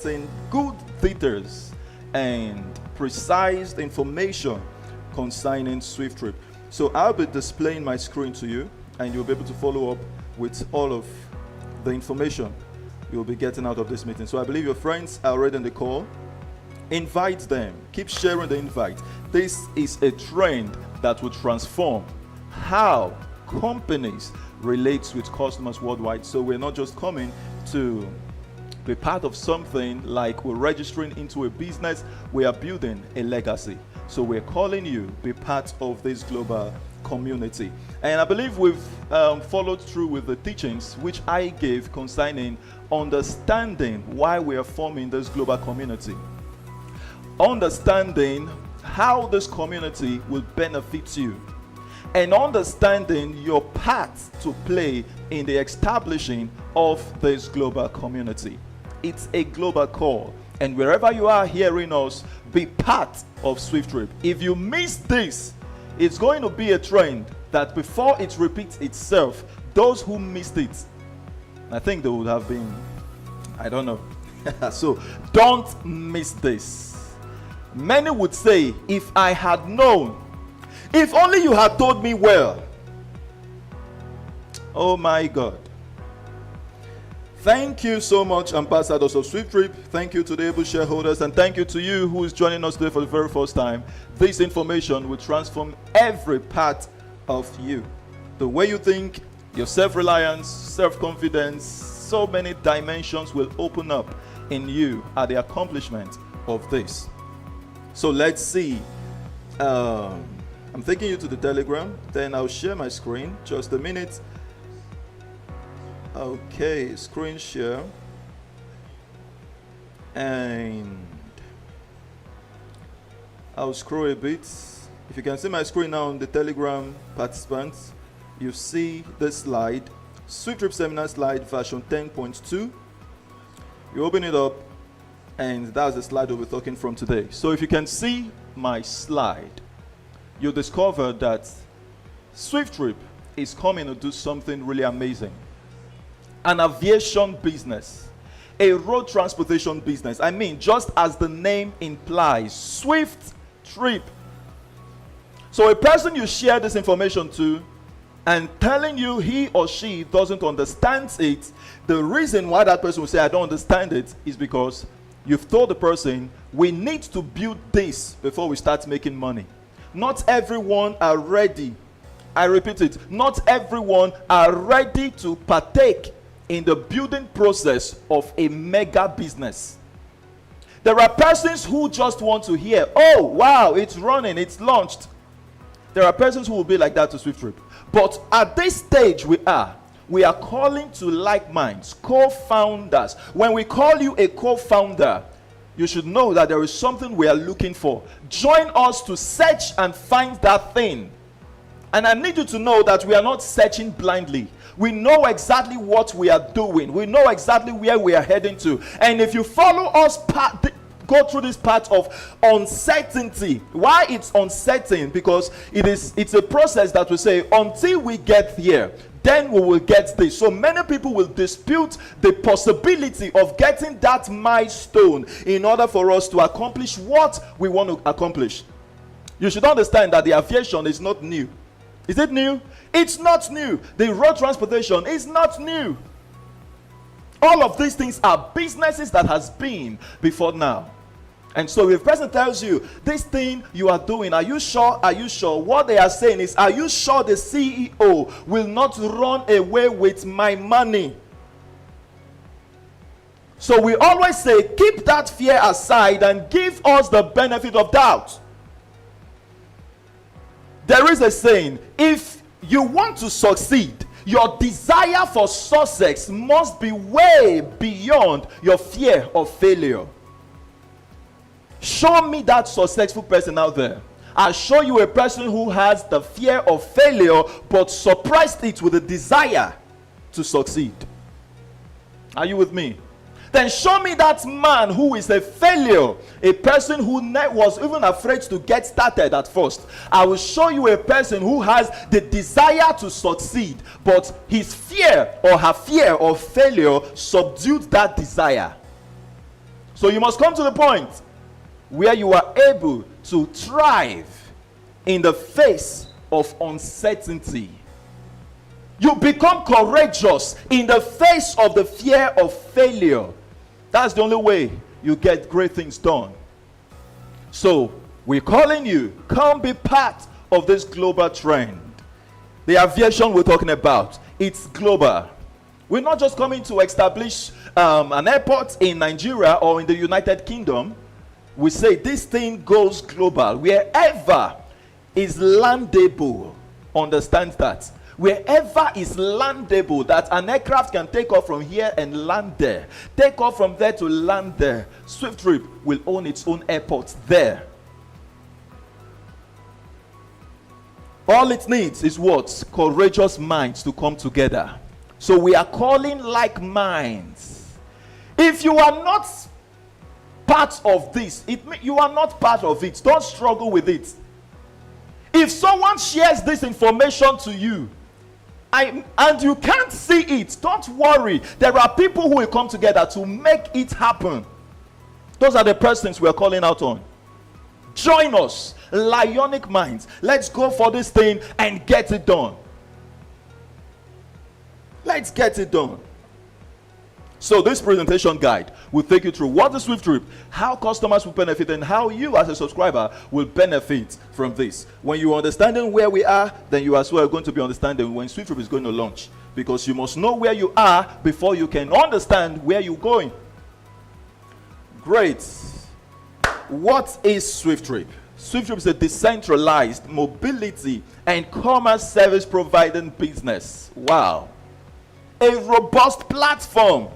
getting good details and precise information concerning SWIFTtrip. So I'll be displaying my screen to you, and you'll be able to follow up with all of the information you'll be getting out of this meeting. So I believe your friends are already on the call. Invite them. Keep sharing the invite. This is a trend that will transform how companies relate with customers worldwide. So we're not just coming to be part of something like we're registering into a business. We are building a legacy. So we're calling you be part of this global community. And I believe we've followed through with the teachings which I gave concerning understanding why we are forming this global community. Understanding how this community will benefit you, and understanding your part to play in the establishing of this global community. It's a global call, and wherever you are hearing us, be part of SWIFTtrip. If you miss this, it's going to be a trend that before it repeats itself, those who missed it, I think they would have been, I don't know. So don't miss this. Many would say, if I had known, if only you had told me well. Oh my God. Thank you so much, ambassadors of SWIFTtrip. Thank you to the able shareholders, and thank you to you who is joining us today for the very first time. This information will transform every part of you. The way you think, your self-reliance, self-confidence, so many dimensions will open up in you at the accomplishment of this. So let's see. I'm taking you to the Telegram, then I'll share my screen. Just a minute. Okay, screen share. And I'll scroll a bit. If you can see my screen now on the Telegram participants, you see this slide, SWIFTtrip Seminar slide version 10.2. You open it up, and that's the slide we'll be talking from today. So if you can see my slide, you'll discover that SWIFTtrip is coming to do something really amazing. An aviation business, a road transportation business. I mean, just as the name implies, SWIFTtrip. So a person you share this information to and telling you he or she doesn't understand it, the reason why that person will say, I don't understand it, is because you've told the person, we need to build this before we start making money. Not everyone are ready. I repeat it, not everyone are ready to partake in the building process of a mega business. There are persons who just want to hear, oh, wow, it's running, it's launched. There are persons who will be like that to SWIFTtrip. But at this stage we are calling to like minds, co-founders. When we call you a co-founder, you should know that there is something we are looking for. Join us to search and find that thing. And I need you to know that we are not searching blindly. We know exactly what we are doing. We know exactly where we are heading to. And if you follow us, go through this part of uncertainty. Why it's uncertain? Because it's a process that we say, until we get here, then we will get this. So many people will dispute the possibility of getting that milestone in order for us to accomplish what we want to accomplish. You should understand that the aviation is not new. Is it new? It's not new. The road transportation is not new. All of these things are businesses that has been before now. And so if a person tells you, this thing you are doing, are you sure? Are you sure? What they are saying is, are you sure the CEO will not run away with my money? So we always say, keep that fear aside and give us the benefit of doubt. There is a saying, if you want to succeed, your desire for success must be way beyond your fear of failure. Show me that successful person out there. I'll show you a person who has the fear of failure but suppressed it with a desire to succeed. Are you with me? Then show me that man who is a failure, a person who was even afraid to get started at first. I will show you a person who has the desire to succeed, but his fear or her fear of failure subdued that desire. So you must come to the point where you are able to thrive in the face of uncertainty. You become courageous in the face of the fear of failure. That's the only way you get great things done. So we're calling you, come be part of this global trend. The aviation we're talking about, it's global. We're not just coming to establish an airport in Nigeria or in the United Kingdom. We say this thing goes global. Wherever is landable, understand that. Wherever is landable, that an aircraft can take off from here and land there. Take off from there to land there. SWIFTtrip will own its own airport there. All it needs is what? Courageous minds to come together. So we are calling like minds. If you are not part of this, you are not part of it. Don't struggle with it. If someone shares this information to you and you can't see it, don't worry. There are people who will come together to make it happen. Those are the persons we are calling out on. Join us, Lionic Minds. Let's go for this thing and get it done. Let's get it done. So this presentation guide will take you through what is SWIFTtrip, how customers will benefit, and how you as a subscriber will benefit from this. When you are understanding where we are, then you as well are going to be understanding when SWIFTtrip is going to launch. Because you must know where you are before you can understand where you're going. Great. What is SWIFTtrip? SWIFTtrip is a decentralized mobility and commerce service providing business. Wow. A robust platform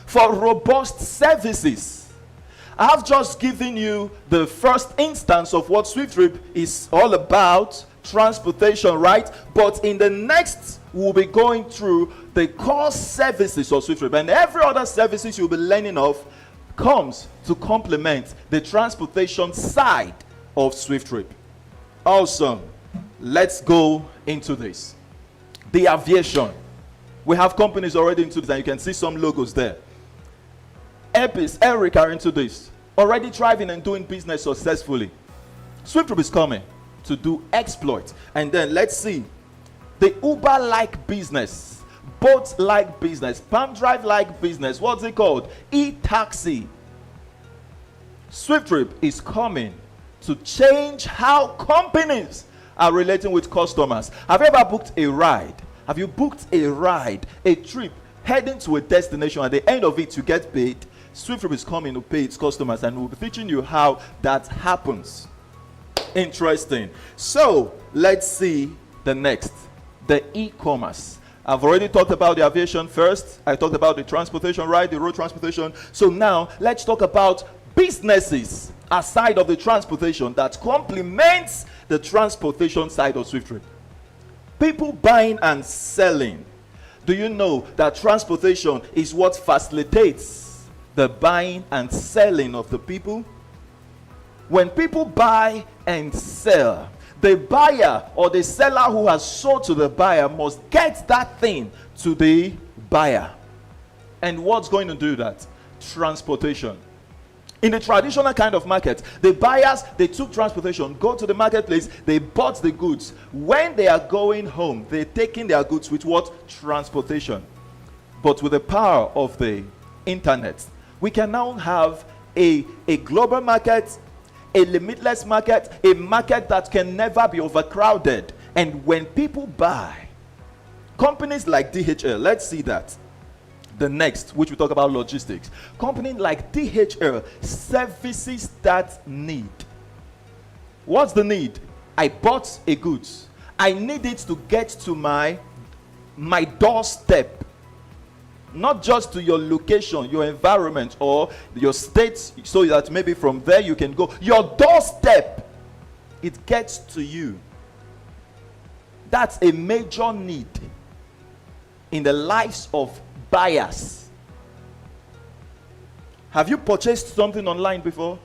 for robust services. I have just given you the first instance of what SWIFTtrip is all about, transportation, right? But in the next, we'll be going through the core services of SWIFTtrip, and every other services you'll be learning of comes to complement the transportation side of SWIFTtrip. Awesome. Let's go into this. The aviation. We have companies already into this, and you can see some logos there. Eric are into this, already thriving and doing business successfully. SWIFTtrip is coming to do exploits. And then let's see the Uber-like business, boat-like business, Palm Drive-like business. What's it called? E-taxi. SWIFTtrip is coming to change how companies are relating with customers. Have you ever booked a ride? Have you booked a ride, a trip, heading to a destination? At the end of it, you get paid. SWIFTtrip is coming to pay its customers, and we'll be teaching you how that happens. Interesting. So let's see the next, the e-commerce. I've already talked about the aviation first. I talked about the transportation, right? The road transportation. So now let's talk about businesses aside of the transportation that complements the transportation side of SWIFTtrip. People buying and selling. Do you know that transportation is what facilitates the buying and selling of the people? When people buy and sell, the buyer or the seller who has sold to the buyer must get that thing to the buyer. And what's going to do that? Transportation. In the traditional kind of market, the buyers, they took transportation, go to the marketplace, they bought the goods. When they are going home, they're taking their goods with what? Transportation. But with the power of the internet, we can now have a global market, a limitless market, a market that can never be overcrowded. And when people buy, companies like DHL, let's see that. The next, which we talk about logistics. Company like DHL services that need. What's the need? I bought a goods. I need it to get to my doorstep. Not just to your location, your environment, or your state, so that maybe from there you can go. Your doorstep, it gets to you. That's a major need in the lives of buyers. Have you purchased something online before?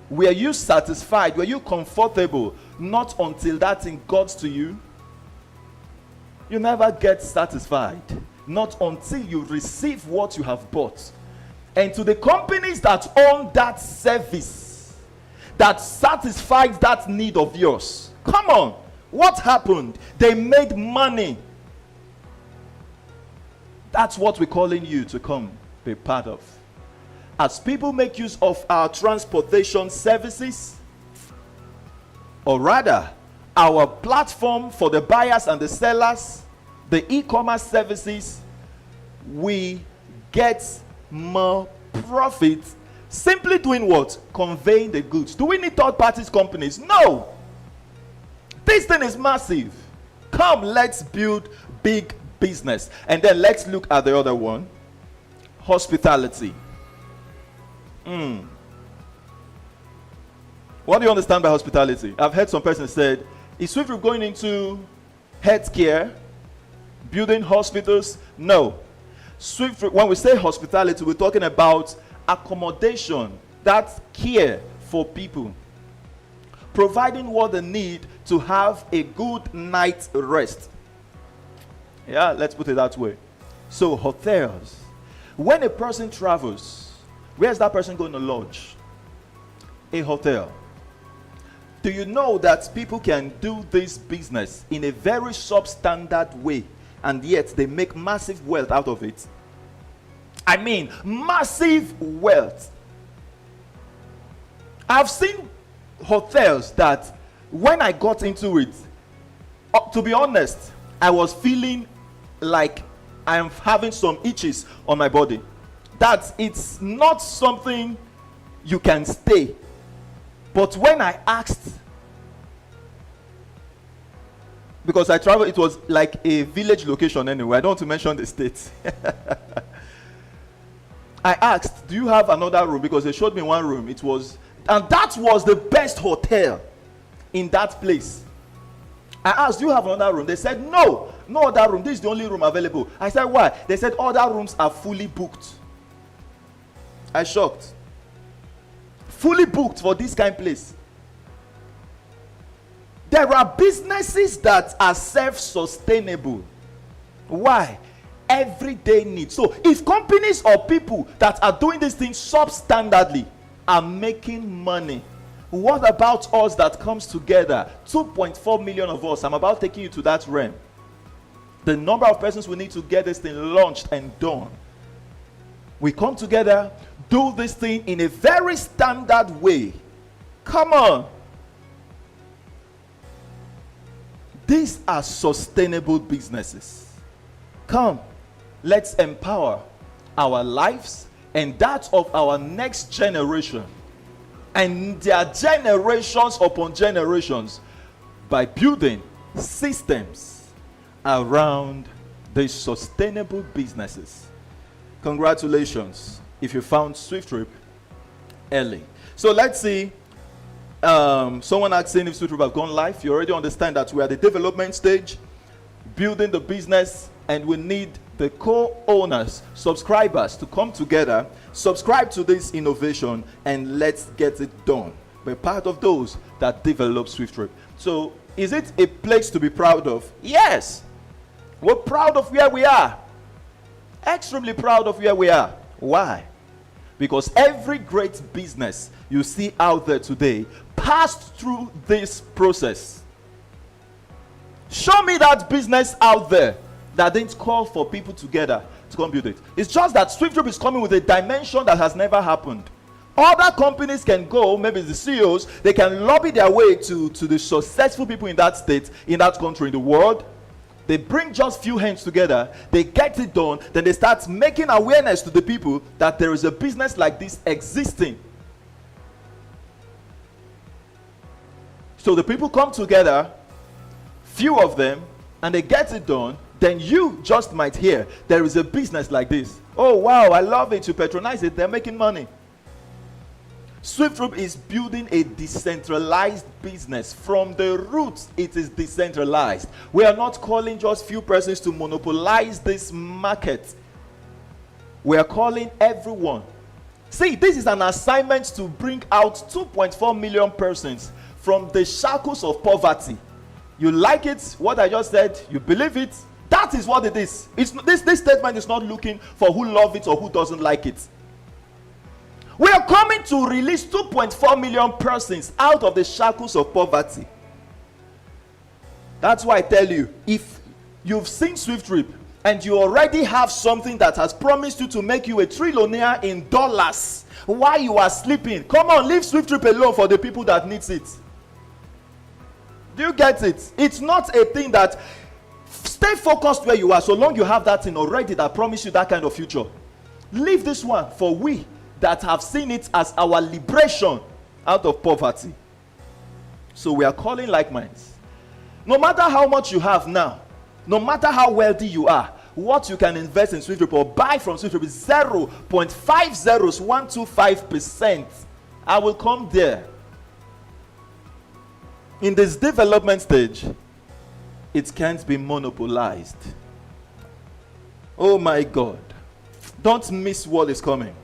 Were you satisfied? Were you comfortable? Not until that thing got to you. You never get satisfied. Not until you receive what you have bought. And to the companies that own that service, that satisfies that need of yours, come on, what happened? They made money. That's what we're calling you to come be part of. As people make use of our transportation services, or rather, our platform for the buyers and the sellers, the e-commerce services, we get more profit simply doing what? Conveying the goods. Do we need third parties companies? No. This thing is massive. Come, let's build big business. And then let's look at the other one. Hospitality. What do you understand by hospitality? I've heard some person said, is SWIFTtrip going into healthcare, building hospitals? No. SWIFTtrip, when we say hospitality, we're talking about accommodation, that's care for people, providing what they need to have a good night's rest. Yeah, let's put it that way. So hotels, when a person travels, where's that person going to lodge? A hotel. Do you know that people can do this business in a very substandard way, and yet they make massive wealth out of it? I mean, massive wealth. I've seen hotels that when I got into it, to be honest, I was feeling like I'm having some itches on my body. That it's not something you can stay. But when I asked, because I traveled, it was like a village location anyway. I don't want to mention the state. I asked, do you have another room? Because they showed me one room. It was, and that was the best hotel in that place. I asked, do you have another room? They said, no other room. This is the only room available. I said, why? They said, other rooms are fully booked. I shocked. Fully booked for this kind of place. There are businesses that are self-sustainable. Why? Everyday needs. So if companies or people that are doing these things substandardly are making money, what about us that comes together? 2.4 million of us. I'm about taking you to that realm. The number of persons we need to get this thing launched and done. We come together, do this thing in a very standard way. Come on. These are sustainable businesses. Come, let's empower our lives and that of our next generation and their generations upon generations by building systems around these sustainable businesses. Congratulations if you found SWIFTtrip early. So let's see. Someone asking if SWIFTtrip have gone live. You already understand that we are at the development stage, building the business, and we need the co-owners, subscribers to come together, subscribe to this innovation, and let's get it done. We're part of those that develop SWIFTtrip. So is it a place to be proud of? Yes. We're proud of where we are. Extremely proud of where we are. Why? Because every great business you see out there today passed through this process. Show me that business out there that didn't call for people together to come build it. It's just that SWIFTtrip is coming with a dimension that has never happened. Other companies can go, maybe the CEOs, they can lobby their way to the successful people in that state, in that country, in the world. They bring just few hands together, they get it done, then they start making awareness to the people that there is a business like this existing. So the people come together, few of them, and they get it done. Then you just might hear there is a business like this. Oh wow, I love it. You patronize it, they're making money. SWIFTtrip is building a decentralized business. From the roots, it is decentralized. We are not calling just few persons to monopolize this market. We are calling everyone. See, this is an assignment to bring out 2.4 million persons from the shackles of poverty. You like it, what I just said, you believe it, that is what it is. This statement is not looking for who loves it or who doesn't like it. We are coming to release 2.4 million persons out of the shackles of poverty. That's why I tell you, if you've seen SWIFTtrip and you already have something that has promised you to make you a trillionaire in dollars while you are sleeping, come on, leave SWIFTtrip alone for the people that needs it. Do you get it? It's not a thing that, stay focused where you are so long you have that thing already that promise you that kind of future. Leave this one for we that have seen it as our liberation out of poverty. So we are calling like minds. No matter how much you have now, no matter how wealthy you are, what you can invest in SWIFTtrip or buy from SWIFTtrip is 0.50125%. I will come there. In this development stage, it can't be monopolized. Oh my God. Don't miss what is coming.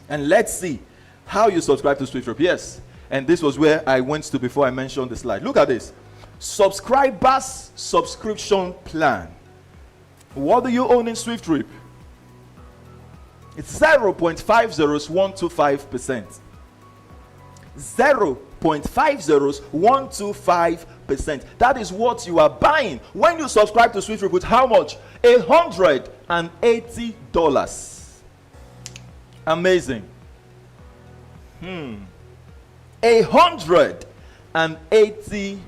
And let's see how you subscribe to SWIFTtrip. Yes, and this was where I went to before I mentioned the slide. Look at this. Subscribers subscription plan. What do you own in SWIFTtrip? It's 0.50125%. 0.50125%. That is what you are buying when you subscribe to SWIFTtrip with how much? $180. Amazing. $180.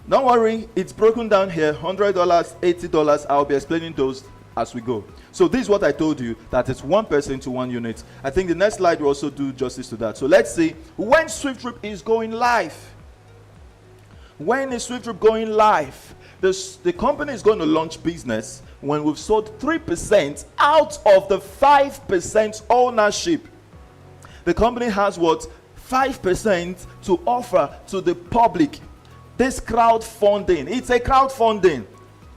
Don't worry, it's broken down here. $100, $80. I'll be explaining those as we go. So this is what I told you, that it's one person to one unit. I think the next slide will also do justice to that. So let's see when SWIFTtrip is going live. When is SWIFTtrip going live? The company is going to launch business when we've sold 3% out of the 5% ownership. The company has what? 5% to offer to the public. This crowdfunding, it's a crowdfunding.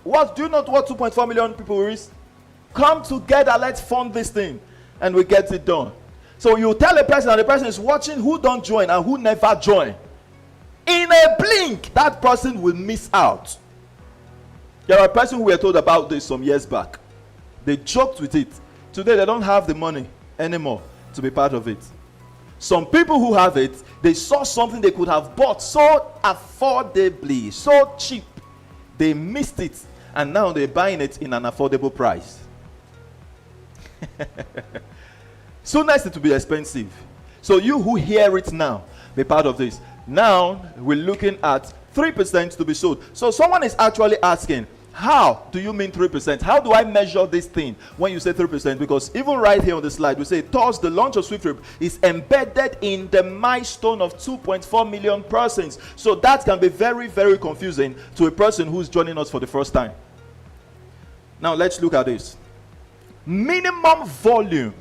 What do you know what 2.4 million people raise? Come together, let's fund this thing, and we get it done. So you tell a person, and the person is watching who don't join and who never join. In a blink, that person will miss out. There are a person who were told about this some years back. They joked with it. Today they don't have the money anymore to be part of it. Some people who have it, they saw something they could have bought so affordably, so cheap. They missed it, and now they're buying it in an affordable price. So nice it to be expensive. So you who hear it now, be part of this. Now we're looking at 3% to be sold. So someone is actually asking, how do you mean 3%? How do I measure this thing when you say 3%? Because even right here on the slide, we say, thus the launch of SWIFTtrip is embedded in the milestone of 2.4 million persons. So that can be very, very confusing to a person who's joining us for the first time. Now let's look at this. Minimum volume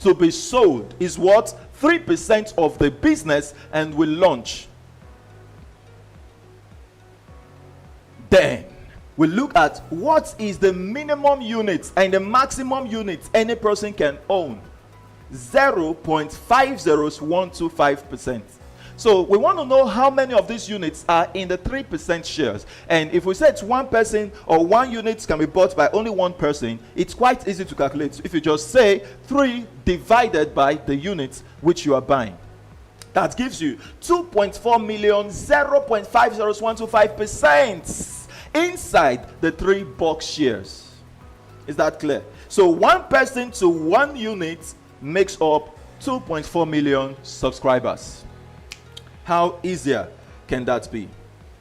to be sold is what? 3% of the business, and will launch. Then we look at what is the minimum units and the maximum units any person can own. 0.50125%. So we want to know how many of these units are in the 3% shares. And if we say it's one person or one unit can be bought by only one person, it's quite easy to calculate. If you just say 3 divided by the units which you are buying, that gives you 2.4 million, 0.50125% inside the 3 box shares. Is that clear? So one person to one unit makes up 2.4 million subscribers. How easier can that be?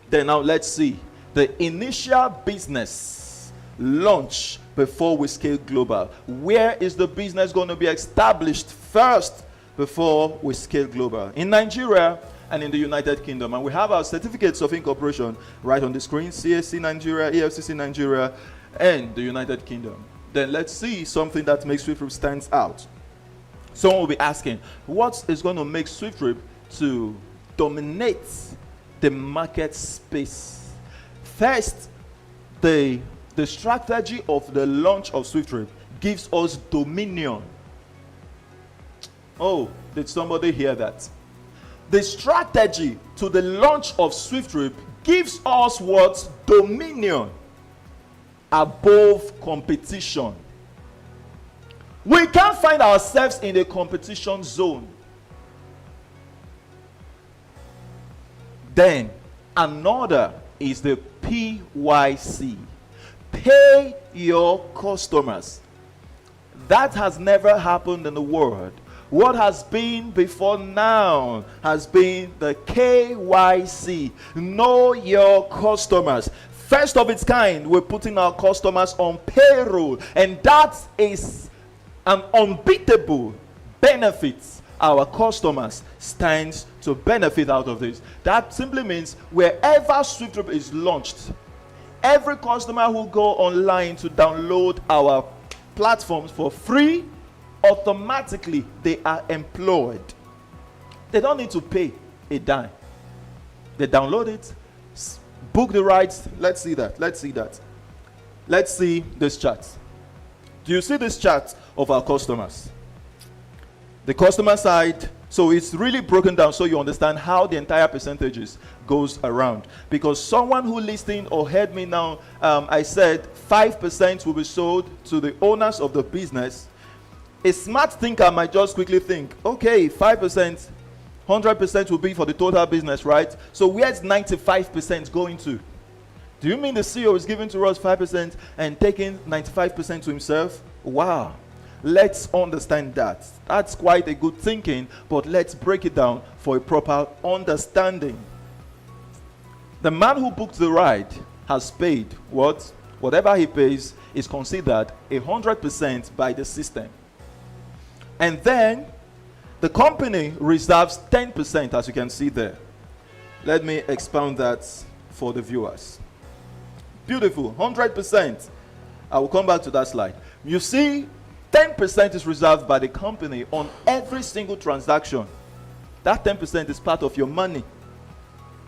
Then now let's see the initial business launch before we scale global. Where is the business going to be established first before we scale global? In Nigeria and in the United Kingdom. And we have our certificates of incorporation right on the screen: CAC Nigeria, EFCC Nigeria, and the United Kingdom. Then let's see something that makes SWIFTtrip stands out. Someone will be asking, what is going to make SWIFTtrip to dominate the market space? First, the strategy of the launch of SWIFTtrip gives us dominion. Oh, did somebody hear that? The strategy to the launch of SWIFTtrip gives us what? Dominion above competition. We can't find ourselves in a competition zone. Then another is the PYC. Pay your customers. That has never happened in the world. What has been before now has been the KYC. Know your customers. First of its kind, we're putting our customers on payroll, and that is an unbeatable benefit. Our customers stands to benefit out of this. That simply means wherever SWIFTtrip is launched, every customer who go online to download our platforms for free, automatically they are employed. They don't need to pay a dime. They download it, book the rides. Let's see that. Let's see that. Let's see this chart. Do you see this chart of our customers? The customer side, so it's really broken down so you understand how the entire percentages goes around. Because someone who listened or heard me now, I said 5% will be sold to the owners of the business. A smart thinker might just quickly think, okay, 5%, 100% will be for the total business, right? So where's 95% going to? Do you mean the CEO is giving to us 5% and taking 95% to himself? Wow. Let's understand that. That's quite a good thinking, but let's break it down for a proper understanding. The man who booked the ride has paid what? Whatever he pays is considered 100% by the system. And then the company reserves 10%, as you can see there. Let me expound that for the viewers. Beautiful, 100%. I will come back to that slide. You see, 10% is reserved by the company on every single transaction. That 10% is part of your money.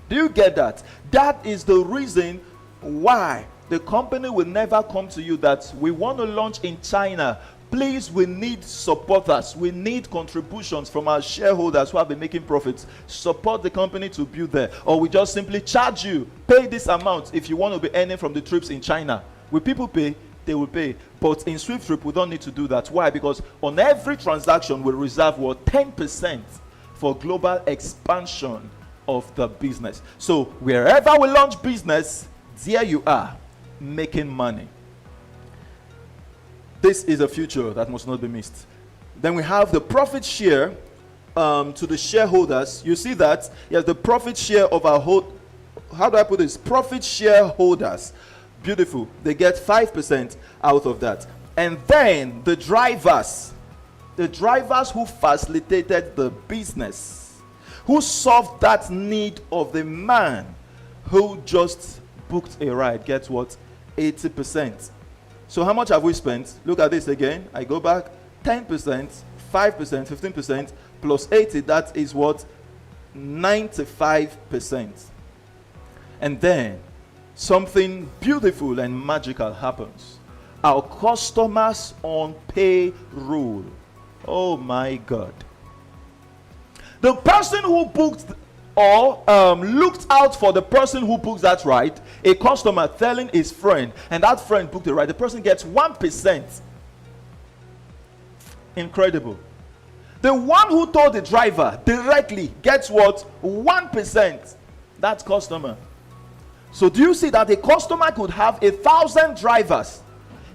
Do you get that? That is the reason why the company will never come to you that we want to launch in China. Please, we need supporters. We need contributions from our shareholders who have been making profits. Support the company to build there. Or we just simply charge you. Pay this amount if you want to be earning from the trips in China. Will people pay? They will pay. But in SWIFTtrip, we don't need to do that. Why? Because on every transaction, we reserve 10% for global expansion of the business. So wherever we launch business, there you are, making money. This is a future that must not be missed. Then we have the profit share to the shareholders. You see that? Yes, the profit share of our how do I put this? Profit shareholders. Beautiful. They get 5% out of that. And then the drivers who facilitated the business, who solved that need of the man who just booked a ride, gets what? 80%. So how much have we spent? Look at this again. I go back. 10%, 5%, 15% plus 80. That is what? 95%. And then something beautiful and magical happens. Our customers on payroll. Oh my God. The person who booked or looked out for the person who booked that ride, a customer telling his friend, and that friend booked the ride, the person gets 1%. Incredible. The one who told the driver directly gets what? 1%. That customer. So do you see that a customer could have 1,000 drivers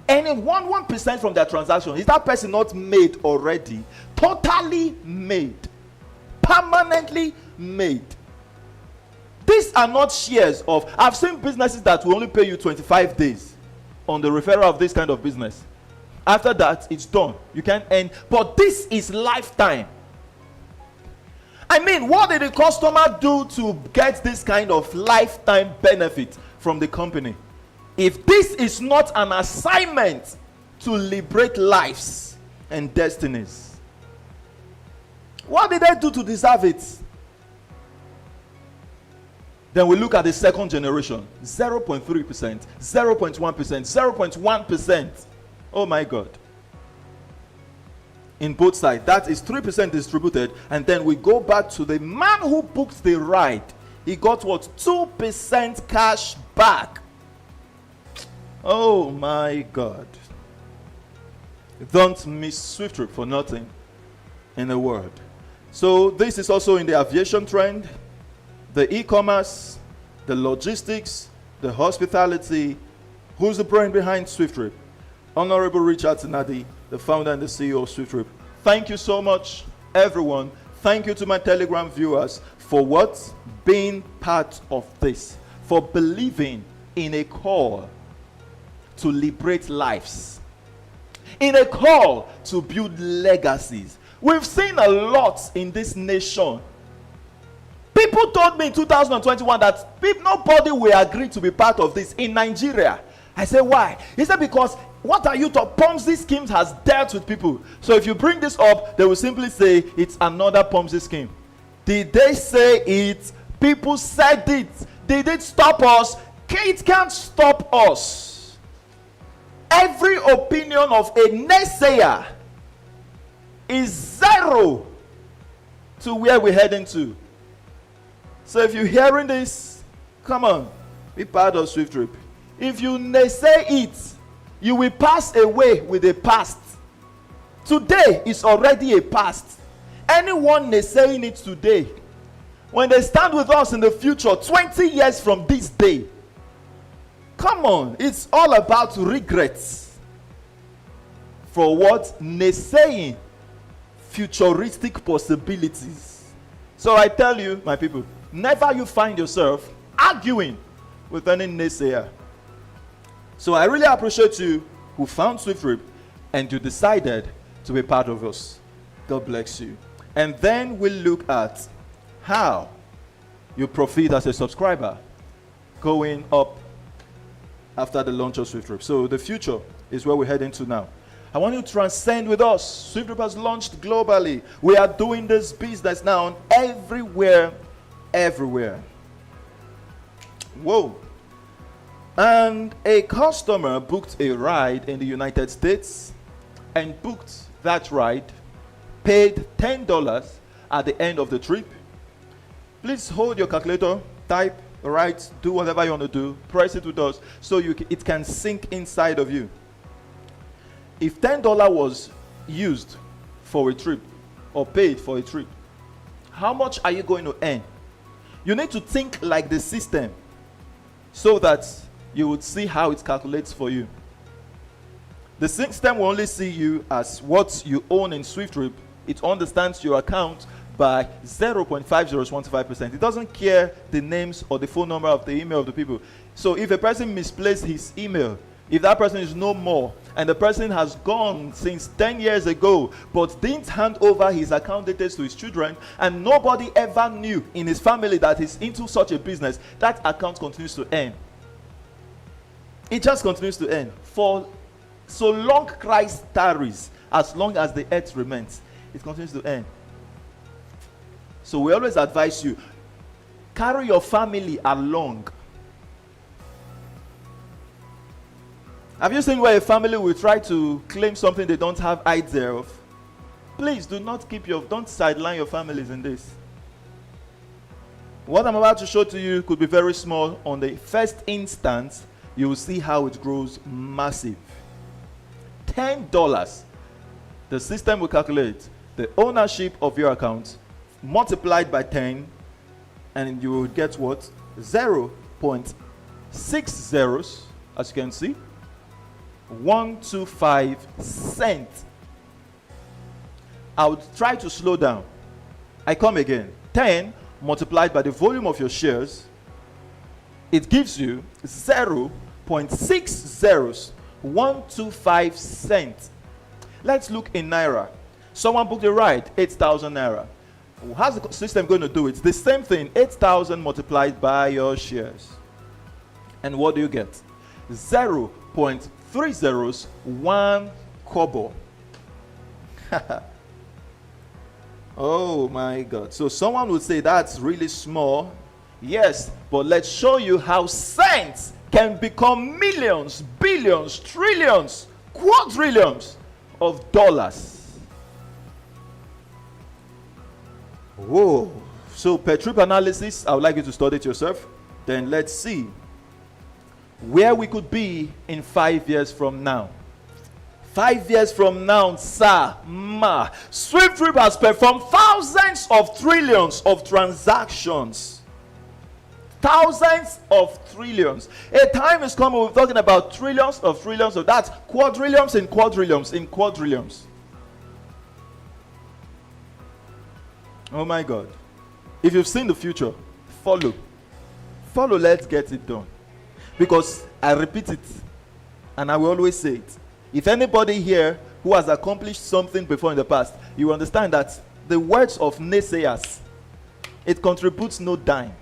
and in 1% from their transaction? Is that person not made already? Totally made. Permanently made. These are not shares of, I've seen businesses that will only pay you 25 days on the referral of this kind of business. After that, it's done. You can't earn. But this is lifetime. I mean, what did the customer do to get this kind of lifetime benefit from the company? If this is not an assignment to liberate lives and destinies, what did they do to deserve it? Then we look at the second generation. 0.3%, 0.1%, 0.1%. Oh my God. In both sides, that is 3% distributed, and then we go back to the man who booked the ride. He got what? 2% cash back. Oh my God. Don't miss SWIFTtrip for nothing in the world. So this is also in the aviation trend, the e-commerce, the logistics, the hospitality. Who's the brain behind SWIFTtrip? Honorable Richard Sinadi, the founder and the CEO of SWIFTtrip. Thank you so much, everyone. Thank you to my Telegram viewers for what? Being part of this, for believing in a call to liberate lives, in a call to build legacies. We've seen a lot in this nation. People told me in 2021 that nobody will agree to be part of this in Nigeria. I said, why? He said, because what are you talking? Ponzi schemes has dealt with people. So if you bring this up, they will simply say it's another Ponzi scheme. Did they say it? People said it. Did it stop us? It can't stop us. Every opinion of a naysayer is zero to where we're heading to. So if you're hearing this, come on, be part of SWIFTtrip. If you naysay it, you will pass away with a past. Today is already a past. Anyone naysaying it today, when they stand with us in the future, 20 years from this day, come on, it's all about regrets. For what? Naysaying futuristic possibilities. So I tell you, my people, never you find yourself arguing with any naysayer. So I really appreciate you who found SWIFTtrip and you decided to be part of us. God bless you. And then we'll look at how you profit as a subscriber going up after the launch of SWIFTtrip. So the future is where we're heading to now. I want you to transcend with us. SWIFTtrip has launched globally. We are doing this business now everywhere. Whoa. And a customer booked a ride in the United States and booked that ride, paid $10 at the end of the trip. Please hold your calculator, type, write, do whatever you want to do, press it with us so it can sink inside of you. If $10 was used for a trip or paid for a trip, how much are you going to earn? You need to think like the system so that you would see how it calculates for you. The system will only see you as what you own in SWIFTtrip. It understands your account by 0.5025%. It doesn't care the names or the phone number of the email of the people. So if a person misplaced his email, if that person is no more and the person has gone since 10 years ago but didn't hand over his account details to his children and nobody ever knew in his family that he's into such a business, that account continues to earn. It just continues to earn. For so long Christ tarries, as long as the earth remains, it continues to earn. So we always advise you, carry your family along. Have you seen where a family will try to claim something they don't have idea of? Please do not don't sideline your families in this. What I'm about to show to you could be very small. On the first instance, you will see how it grows massive. $10. The system will calculate the ownership of your account multiplied by 10, and you will get what? 0.60, as you can see, 125 cents. I would try to slow down. I come again. 10 multiplied by the volume of your shares, it gives you 0.60125 cents. Let's look in Naira. Someone booked a ride, 8,000 Naira. How's the system going to do it? It's the same thing, 8,000 multiplied by your shares. And what do you get? 0.301 kobo. Oh my God. So someone would say that's really small. Yes, but let's show you how cents can become millions, billions, trillions, quadrillions of dollars. Whoa. So per trip analysis, I would like you to study it yourself. Then let's see where we could be in 5 years from now. 5 years from now, sir, ma, SWIFTtrip has performed thousands of trillions of transactions. Thousands of trillions. A time is coming, we're talking about trillions of that's quadrillions and quadrillions in quadrillions. Oh my God. If you've seen the future, follow. Follow, let's get it done. Because I repeat it, and I will always say it. If anybody here who has accomplished something before in the past, you understand that the words of naysayers, it contributes no dime.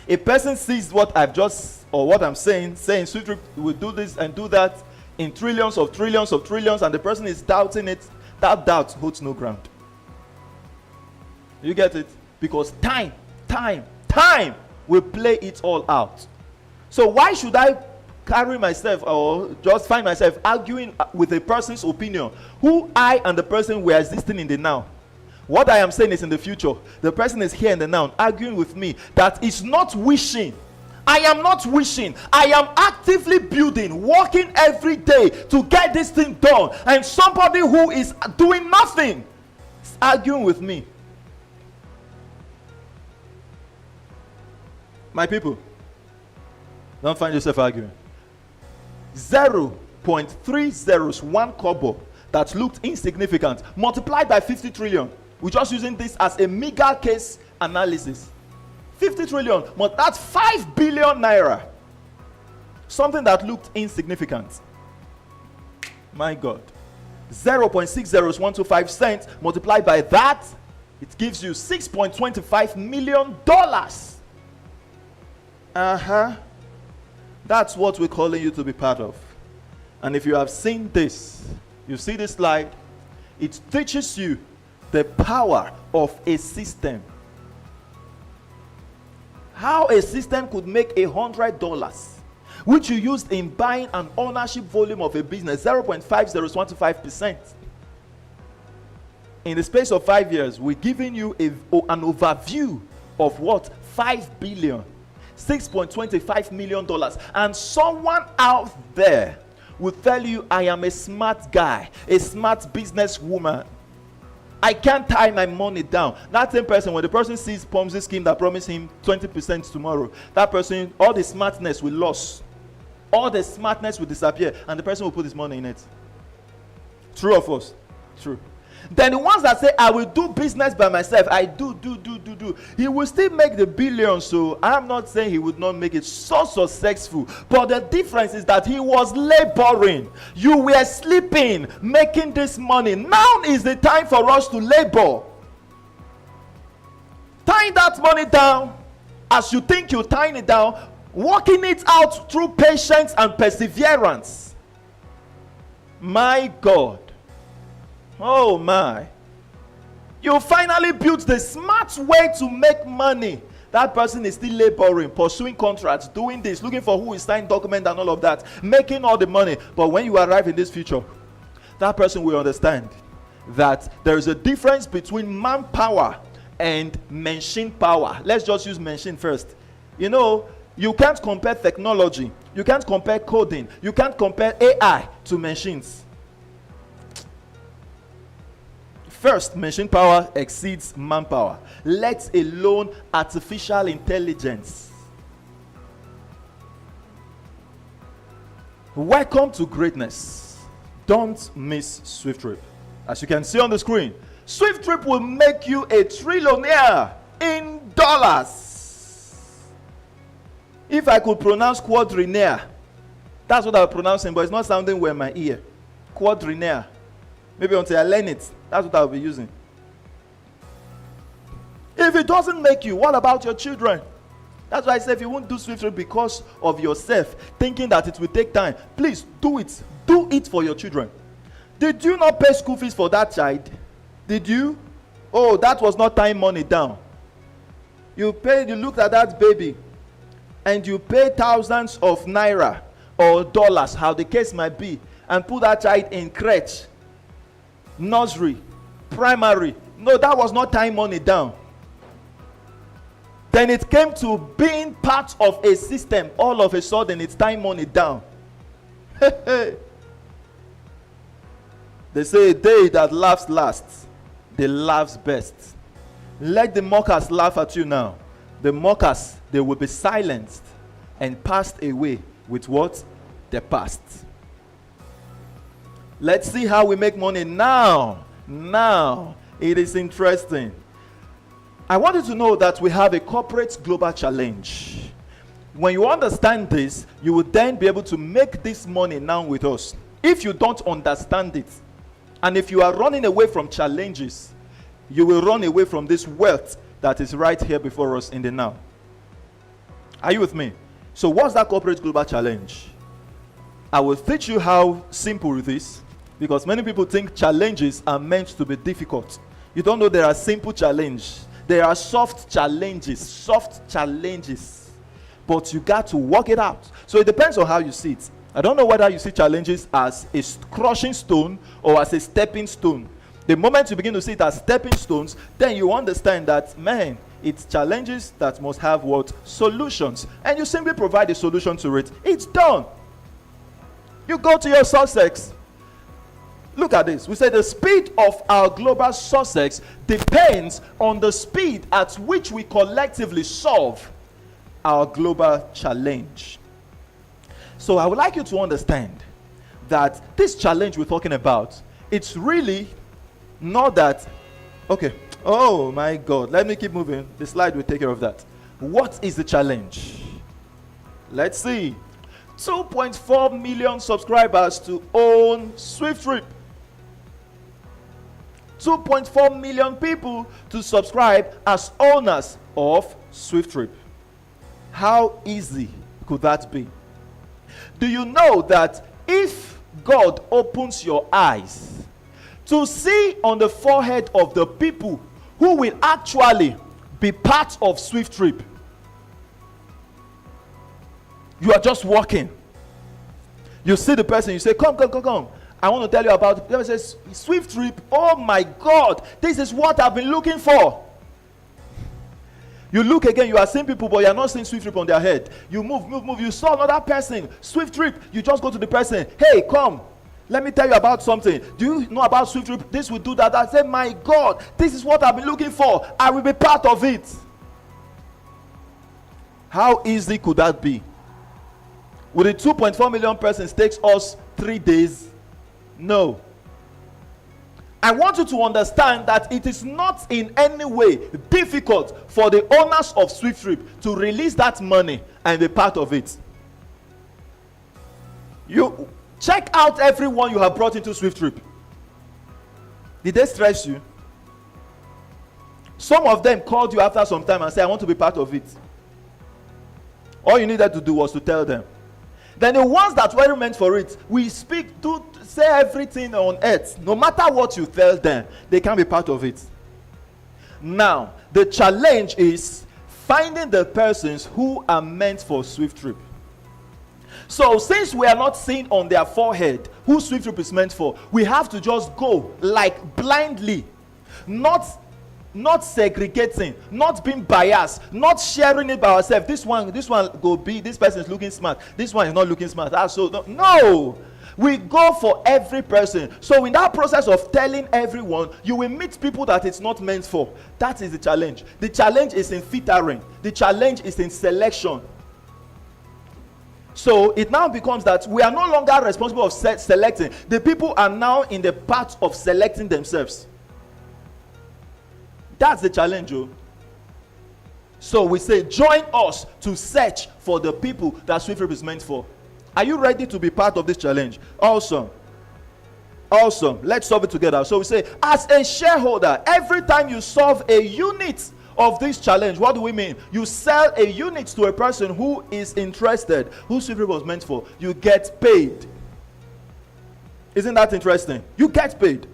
A person sees what I've just, or what I'm saying SWIFTtrip will do this and do that in trillions, and the person is doubting it. That doubt holds no ground. You get it? Because time will play it all out. So why should I carry myself or just find myself arguing with a person's opinion who I and the person were existing in the now? What I am saying is in the future, the person is here in the now arguing with me that is not wishing. I am not wishing. I am actively building, working every day to get this thing done. And somebody who is doing nothing is arguing with me. My people, don't find yourself arguing. 0.301 kobo that looked insignificant multiplied by 50 trillion. We're just using this as a mega case analysis. 50 trillion, but that's 5 billion naira. Something that looked insignificant. My God. 0.60125 cents multiplied by that, it gives you $6.25 million. That's what we're calling you to be part of. And if you have seen this, you see this slide, it teaches you the power of a system. How a system could make $100, which you used in buying an ownership volume of a business, 0.50125%. In the space of 5 years, we're giving you an overview of what? 5 billion. $6.25 million. And someone out there will tell you, I am a smart guy, a smart businesswoman. I can't tie my money down. That same person, when the person sees Ponzi scheme that promised him 20% tomorrow, that person, all the smartness will lose. All the smartness will disappear, and the person will put his money in it. True or false? True. Then the ones that say, I will do business by myself, I do. He will still make the billions, so I'm not saying he would not make it so successful. But the difference is that he was laboring. You were sleeping, making this money. Now is the time for us to labor. Tying that money down, as you think you're tying it down, working it out through patience and perseverance. My God. Oh my. You finally built the smart way to make money. That person is still laboring, pursuing contracts, doing this, looking for who is signing document and all of that, making all the money. But when you arrive in this future, that person will understand that there is a difference between manpower and machine power. Let's just use machine first. You know, you can't compare technology, you can't compare coding, you can't compare AI to machines. First, machine power exceeds manpower, let alone artificial intelligence. Welcome to greatness. Don't miss SWIFTtrip. As you can see on the screen, SWIFTtrip will make you a trillionaire in dollars. If I could pronounce quadrillionaire, that's what I'm pronouncing, but it's not sounding well in my ear. Quadrillionaire. Maybe until I learn it, that's what I'll be using. If it doesn't make you, what about your children? That's why I say if you won't do SWIFTtrip because of yourself, thinking that it will take time, please do it. Do it for your children. Did you not pay school fees for that child? Did you? Oh, that was not tying money down. You paid, you looked at that baby, and you paid thousands of naira or dollars, how the case might be, and put that child in crèche, nursery, primary. No, that was not tying money down. Then it came to being part of a system. All of a sudden, it's tying money down. They say a day that laughs lasts, they laughs best. Let the mockers laugh at you now. The mockers, they will be silenced and passed away with what? The past. Let's see how we make money now. Now, it is interesting. I want you to know that we have a corporate global challenge. When you understand this, you will then be able to make this money now with us. If you don't understand it, and if you are running away from challenges, you will run away from this wealth that is right here before us in the now. Are you with me? So what's that corporate global challenge? I will teach you how simple it is, because many people think challenges are meant to be difficult. You don't know there are simple challenges. There are soft challenges. But you got to work it out. So it depends on how you see it. I don't know whether you see challenges as a crushing stone or as a stepping stone. The moment you begin to see it as stepping stones, then you understand that, man, it's challenges that must have what? Solutions. And you simply provide a solution to it. It's done. You go to your success. Look at this. We say the speed of our global success depends on the speed at which we collectively solve our global challenge. So I would like you to understand that this challenge we're talking about, it's really not that, okay, oh my God, let me keep moving. The slide will take care of that. What is the challenge? Let's see. 2.4 million subscribers to own SWIFTtrip. 2.4 million people to subscribe as owners of SWIFTtrip. How easy could that be? Do you know that if God opens your eyes to see on the forehead of the people who will actually be part of SWIFTtrip, you are just walking. You see the person, you say, come. I want to tell you about it. The person says, SWIFTtrip, oh my God, this is what I've been looking for. You look again, you are seeing people, but you are not seeing SWIFTtrip on their head. You move. You saw another person, SWIFTtrip. You just go to the person, hey, come. Let me tell you about something. Do you know about SWIFTtrip? This will do that. I say, my God, this is what I've been looking for. I will be part of it. How easy could that be? Would the 2.4 million persons takes us 3 days? No. I want you to understand that it is not in any way difficult for the owners of SWIFTtrip to release that money and be part of it. You check out everyone you have brought into SWIFTtrip. Did they stress you? Some of them called you after some time and said, I want to be part of it. All you needed to do was to tell them. Then the ones that were meant for it, we speak to say everything on earth. No matter what you tell them, they can be part of it. Now, the challenge is finding the persons who are meant for SWIFTtrip. So since we are not seeing on their forehead who SWIFTtrip is meant for, we have to just go like blindly, not segregating, not being biased, not sharing it by ourselves. This one go be, this person is looking smart, this one is not looking smart. No, we go for every person. So in that process of telling everyone, you will meet people that it's not meant for. That is the challenge. The challenge is in filtering. The challenge is in selection. So it now becomes that we are no longer responsible of selecting. The people are now in the part of selecting themselves. That's the challenge. So we say, join us to search for the people that SWIFTtrip is meant for. Are you ready to be part of this challenge? Awesome. Let's solve it together. So we say, as a shareholder, every time you solve a unit of this challenge, what do we mean? You sell a unit to a person who is interested, who SWIFTtrip was meant for. You get paid. Isn't that interesting? You get paid.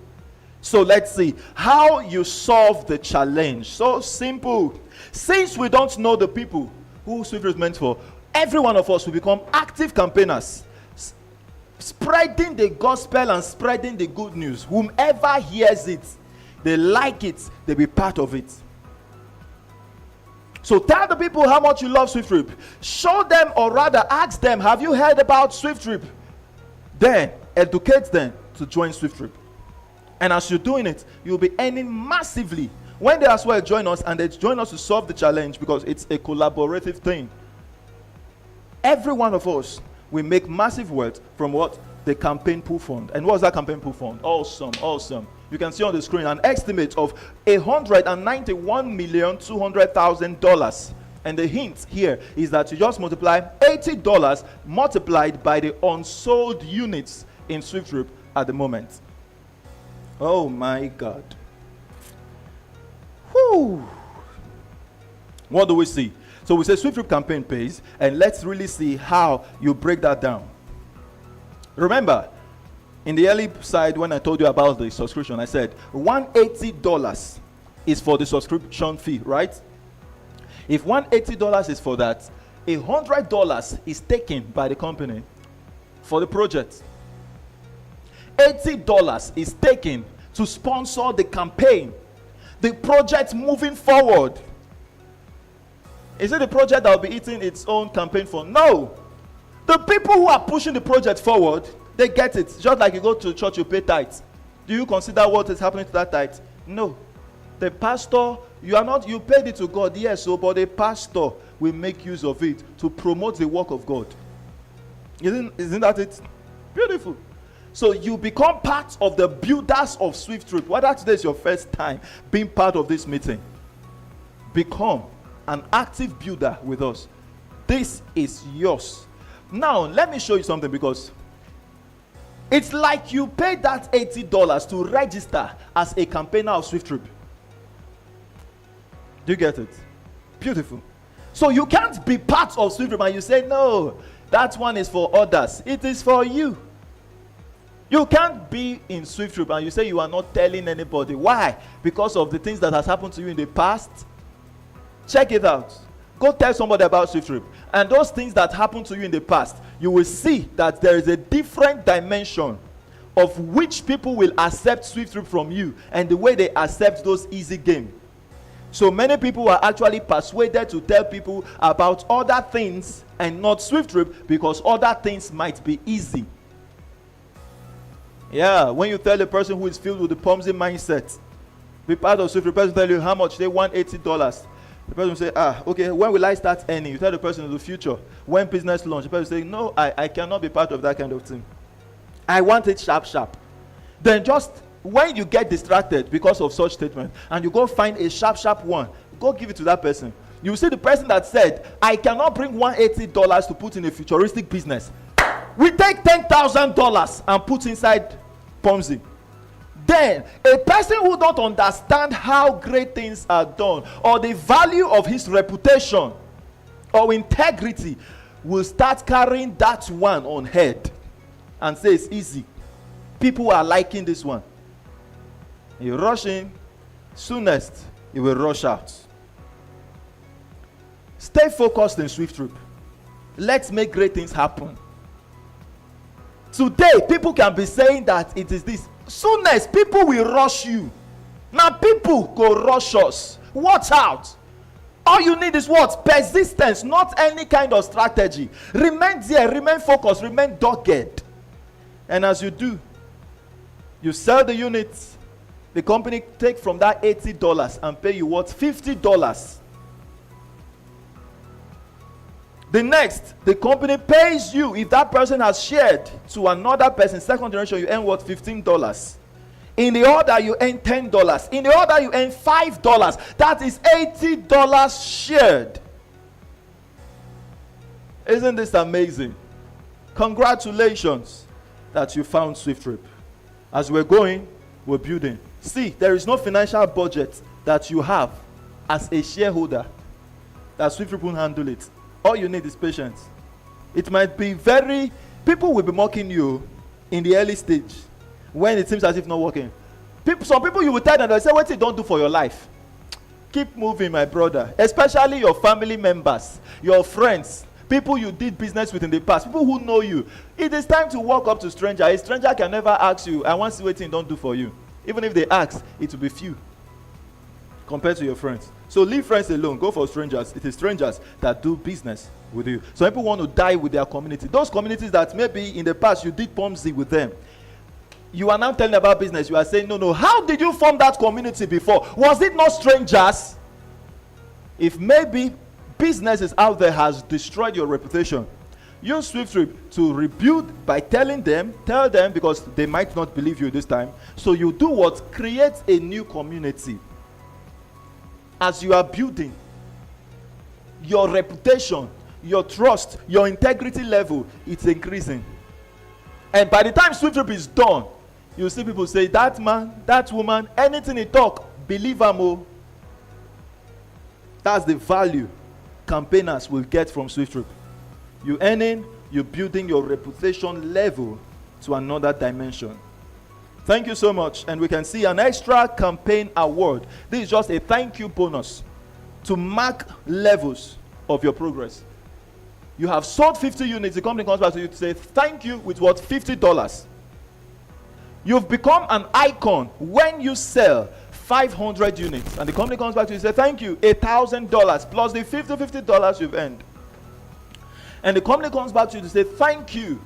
So let's see how you solve the challenge. So simple. Since we don't know the people who SWIFTtrip is meant for, every one of us will become active campaigners, spreading the gospel and spreading the good news. Whomever hears it, they like it, they be part of it. So tell the people how much you love SWIFTtrip. Show them, or rather ask them, have you heard about SWIFTtrip? Then educate them to join SWIFTtrip. And as you're doing it, you'll be earning massively. When they as well join us, and they join us to solve the challenge, because it's a collaborative thing. Every one of us will make massive wealth from what? The campaign pool fund. And what's that campaign pool fund? Awesome, awesome. You can see on the screen an estimate of $191,200,000. And the hint here is that you just multiply $80 multiplied by the unsold units in SWIFTtrip at the moment. Oh my God. Whew. What do we see? So we say SWIFTtrip campaign pays, and let's really see how you break that down. Remember, in the early side when I told you about the subscription, I said $180 is for the subscription fee, right? If $180 is for that, $100 is taken by the company for the project. $80 is taken to sponsor the campaign, the project moving forward. Is it the project that will be eating its own campaign fund? No. The people who are pushing the project forward, they get it. Just like you go to church, you pay tithes. Do you consider what is happening to that tithe? No. The pastor, you paid it to God, yes, so, but the pastor will make use of it to promote the work of God. Isn't that it? Beautiful. So you become part of the builders of SWIFTtrip. Whether today is your first time being part of this meeting, become an active builder with us. This is yours. Now, let me show you something, because it's like you paid that $80 to register as a campaigner of SWIFTtrip. Do you get it? Beautiful. So you can't be part of SWIFTtrip and you say, no, that one is for others. It is for you. You can't be in SWIFTtrip and you say you are not telling anybody. Why? Because of the things that has happened to you in the past. Check it out. Go tell somebody about SWIFTtrip. And those things that happened to you in the past, you will see that there is a different dimension of which people will accept SWIFTtrip from you and the way they accept those easy games. So many people are actually persuaded to tell people about other things and not SWIFTtrip because other things might be easy. Yeah, when you tell a person who is filled with the Ponzi mindset, be part of SWIFTtrip, the person tell you how much they want, $80. The person will say, okay, when will I start earning? You tell the person in the future. When business launch, the person will say, no, I cannot be part of that kind of thing. I want it sharp, sharp. Then just when you get distracted because of such statement and you go find a sharp, sharp one, go give it to that person. You see the person that said, I cannot bring $180 to put in a futuristic business. We take $10,000 and put inside Ponzi. Then a person who don't understand how great things are done or the value of his reputation or integrity will start carrying that one on head and say it's easy. People are liking this one. You rush in, soonest you will rush out. Stay focused in SWIFTtrip. Let's make great things happen. Today, people can be saying that it is this. Soonest, people will rush you. Now, people go rush us. Watch out. All you need is what? Persistence, not any kind of strategy. Remain there, remain focused, remain dogged. And as you do, you sell the units. The company take from that $80 and pay you what? $50. The next, the company pays you. If that person has shared to another person, second generation, you earn what? $15. In the order, you earn $10. In the order, you earn $5. That is $80 shared. Isn't this amazing? Congratulations that you found SWIFTtrip. As we're going, we're building. See, there is no financial budget that you have as a shareholder that SWIFTtrip won't handle it. All you need is patience. It might be people will be mocking you in the early stage when it seems as if not working. Some people you will tell them, they'll say, what you don't do for your life? Keep moving, my brother. Especially your family members, your friends, people you did business with in the past, people who know you. It is time to walk up to stranger. A stranger can never ask you, I want to see what you don't do for you. Even if they ask, it will be few compared to your friends. So leave friends alone. Go for strangers. It is strangers that do business with you. Some people want to die with their community. Those communities that maybe in the past you did Ponzi with them. You are now telling about business. You are saying, no, how did you form that community before? Was it not strangers? If maybe businesses out there has destroyed your reputation, use SWIFTtrip to rebuild by tell them, because they might not believe you this time. So you do what? Create a new community. As you are building, your reputation, your trust, your integrity level, it's increasing. And by the time SWIFTtrip is done, you see people say, that man, that woman, anything he talk, believe him. That's the value campaigners will get from SWIFTtrip. You earning, you're building your reputation level to another dimension. Thank you so much. And we can see an extra campaign award. This is just a thank you bonus to mark levels of your progress. You have sold 50 units, the company comes back to you to say thank you with what? $50. You've become an icon when you sell 500 units, and the company comes back to you and say thank you, $1,000 plus the $50 you've earned. And the company comes back to you to say thank you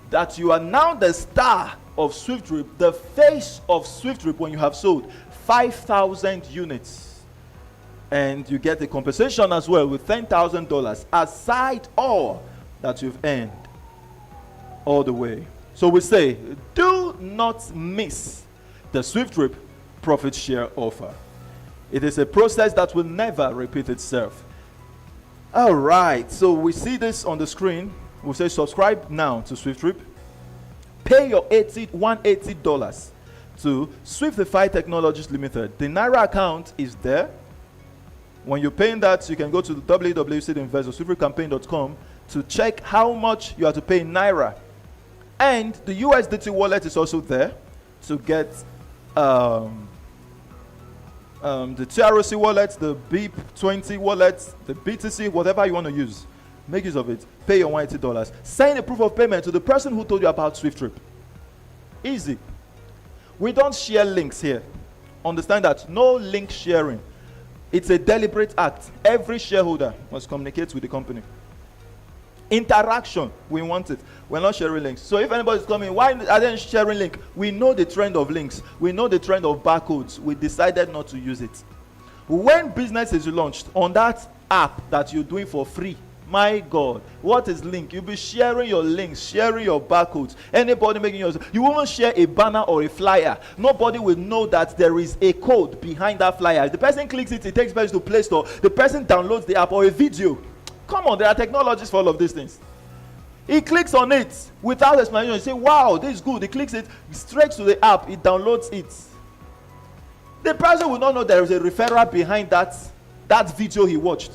that you are now the star of SWIFTtrip, the face of SWIFTtrip when you have sold 5,000 units. And you get a compensation as well with $10,000 aside all that you've earned all the way. So we say, do not miss the SWIFTtrip profit share offer. It is a process that will never repeat itself. All right, so we see this on the screen. We say subscribe now to SWIFTtrip. Pay your $180 to SWIFTIFY Technologies Limited. The Naira account is there. When you're paying that, you can go to www.SWIFTtripCampaign.com to check how much you have to pay in Naira. And the USDT wallet is also there to get the TROC wallet, the BIP20 wallet, the BTC, whatever you want to use. Make use of it. Pay your $180. Send a proof of payment to the person who told you about SWIFTtrip. Easy. We don't share links here. Understand that. No link sharing. It's a deliberate act. Every shareholder must communicate with the company. Interaction, we want it. We're not sharing links. So if anybody's coming, why are they sharing link? We know the trend of links. We know the trend of barcodes. We decided not to use it. When business is launched on that app that you're doing for free, my God, what is link? You'll be sharing your links, sharing your barcodes. Anybody making yours, you won't share a banner or a flyer. Nobody will know that there is a code behind that flyer. If the person clicks it, it takes person to Play Store. The person downloads the app or a video. Come on, there are technologies for all of these things. He clicks on it without explanation. You say, wow, this is good. He clicks it straight to the app. He downloads it. The person will not know there is a referral behind that video he watched.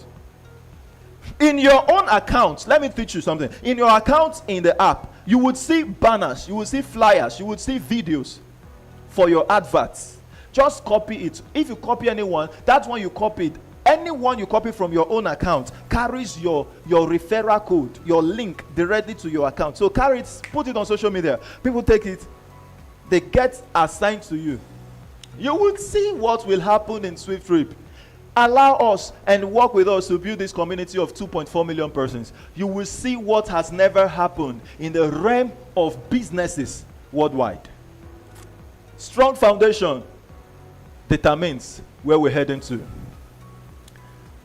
In your own account, let me teach you something. In your account in the app, you would see banners, you would see flyers, you would see videos for your adverts. Just copy it. If you copy anyone, that one you copied, anyone you copy from your own account carries your referral code, your link directly to your account. So carry it, put it on social media. People take it, they get assigned to you. You would see what will happen in SWIFTtrip. Allow us and work with us to build this community of 2.4 million persons. You will see what has never happened in the realm of businesses worldwide. Strong foundation determines where we're heading to.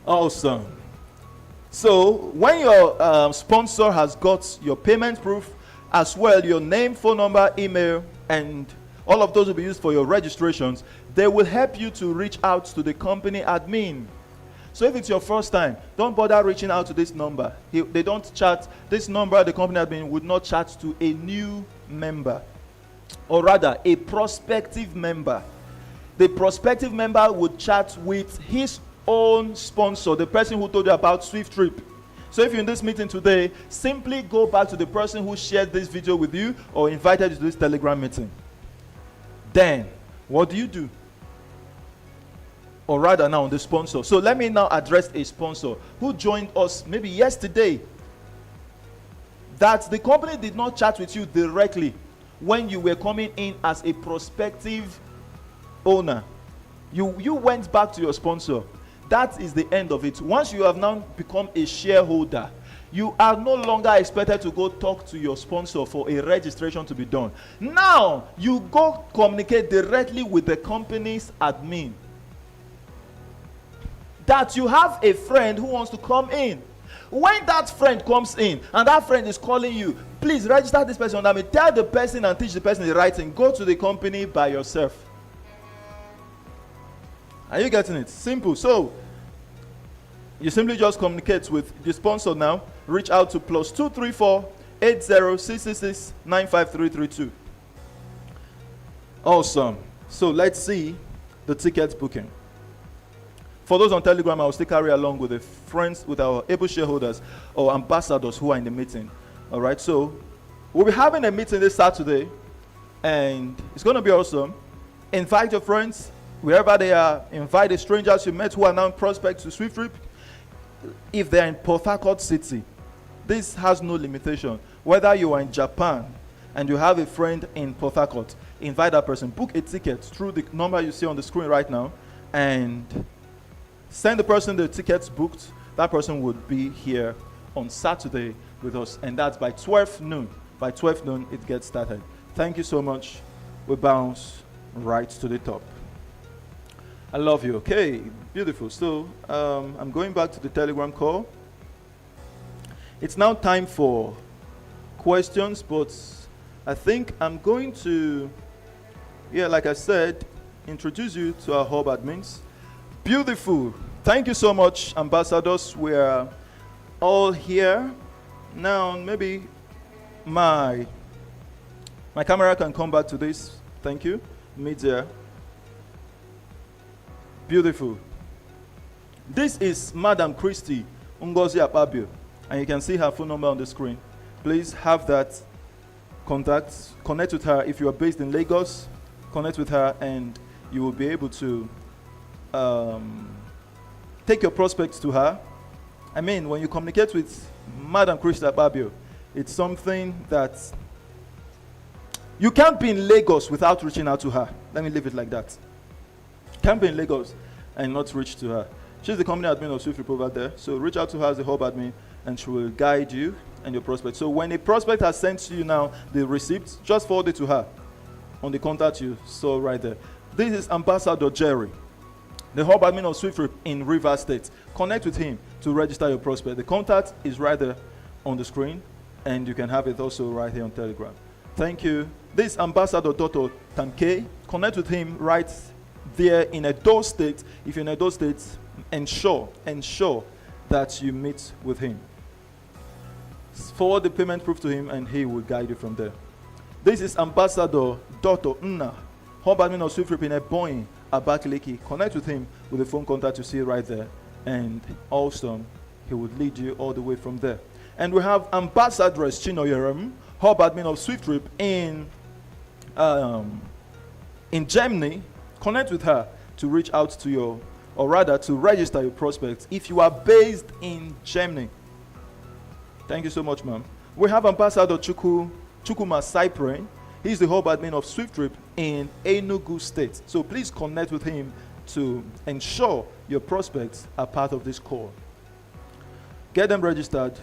Awesome. So when your sponsor has got your payment proof, as well your name, phone number, email, and all of those will be used for your registrations, they will help you to reach out to the company admin. So if it's your first time, don't bother reaching out to this number. They don't chat. This number, the company admin, would not chat to a new member, or rather a prospective member. The prospective member would chat with his own sponsor, the person who told you about SWIFTtrip. So if you're in this meeting today, simply go back to the person who shared this video with you or invited you to this Telegram meeting. Then, what do? Or rather now, the sponsor. So let me now address a sponsor who joined us maybe yesterday. That the company did not chat with you directly when you were coming in as a prospective owner. You went back to your sponsor. That is the end of it. Once you have now become a shareholder, You are no longer expected to go talk to your sponsor for a registration to be done. Now, you go communicate directly with the company's admin that you have a friend who wants to come in. When that friend comes in and that friend is calling you, please register this person under me. Tell the person and teach the person the right thing. Go to the company by yourself. Are you getting it? Simple. So, you simply just communicate with the sponsor now. Reach out to +234 80 95332. Awesome. So let's see the ticket booking. For those on Telegram, I will still carry along with the friends, with our able shareholders or ambassadors who are in the meeting. All right. So we'll be having a meeting this Saturday, and it's going to be awesome. Invite your friends wherever they are. Invite the strangers you met who are now prospects to SWIFTtrip. If they're in Port Harcourt City, this has no limitation. Whether you are in Japan and you have a friend in Port Harcourt, invite that person. Book a ticket through the number you see on the screen right now, and send the person the tickets booked. That person would be here on Saturday with us, and that's by 12 noon. By 12 noon, it gets started. Thank you so much. We bounce right to the top. I love you. Okay, beautiful. So I'm going back to the Telegram call. It's now time for questions, but I think I'm going to, like I said, introduce you to our hub admins. Beautiful. Thank you so much, ambassadors. We're all here. Now, maybe my camera can come back to this. Thank you. Media. Beautiful. This is Madam Christy Ngozi Akpabio, and you can see her phone number on the screen. Please have that contact. Connect with her. If you are based in Lagos, connect with her, and you will be able to take your prospects to her. I mean, when you communicate with Madam Christy Akpabio, it's something that you can't be in Lagos without reaching out to her. Let me leave it like that. Can't be in Lagos and not reach to her. She's the company admin of SWIFTtrip over there. So reach out to her as a hub admin, and she will guide you and your prospect. So when a prospect has sent to you now the receipt, just forward it to her on the contact you saw right there. This is Ambassador Jerry, the hub admin of SWIFTtrip in Rivers State. Connect with him to register your prospect. The contact is right there on the screen, and you can have it also right here on Telegram. Thank you. This is Ambassador Dr. Tamke. Connect with him right there in Edo State. If you're in Edo State, ensure that you meet with him. Forward the payment proof to him, and he will guide you from there. This is Ambassador Dr. Nna, hub admin of SWIFTtrip in Ebonyi, Abakaliki. Connect with him with the phone contact you see right there, and also he would lead you all the way from there. And we have Ambassadress Chino Yerem, hub admin of SWIFTtrip in Germany. Connect with her to reach out to your, or rather to register your prospects if you are based in Germany. Thank you so much, ma'am. We have Ambassador Chukuma Cyprian. He's the hub admin of SWIFTtrip in Enugu State. So please connect with him to ensure your prospects are part of this call. Get them registered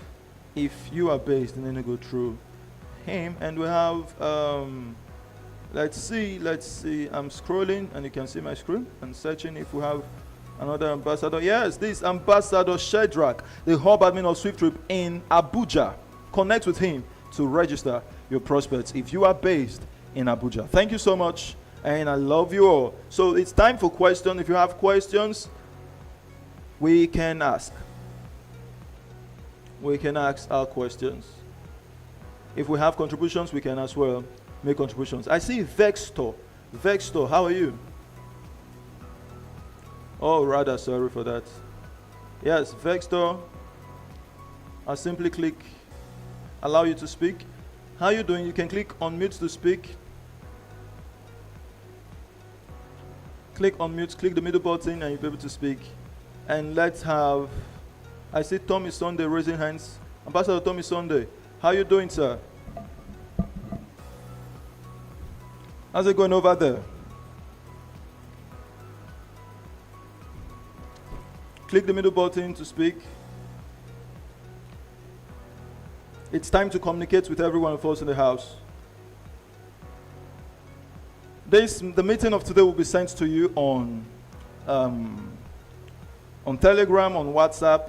if you are based in Enugu through him. And we have, let's see, I'm scrolling and you can see my screen and searching if we have another ambassador. Yes, this is Ambassador Shedrack, the hub admin of SWIFTtrip in Abuja. Connect with him to register your prospects if you are based in Abuja. Thank you so much, and I love you all. So it's time for questions. If you have questions, we can ask. We can ask our questions. If we have contributions, we can as well make contributions. I see Vextor. Vextor, how are you? Oh, rather sorry for that. Yes, Vextor. I'll simply click allow you to speak. How are you doing? You can click on mute to speak. Click on mute, click the middle button, and you'll be able to speak. And let's have, I see Tommy Sunday raising hands. Ambassador Tommy Sunday, how are you doing, sir? How's it going over there? Click the middle button to speak. It's time to communicate with every one of us in the house. The meeting of today will be sent to you on Telegram, on WhatsApp.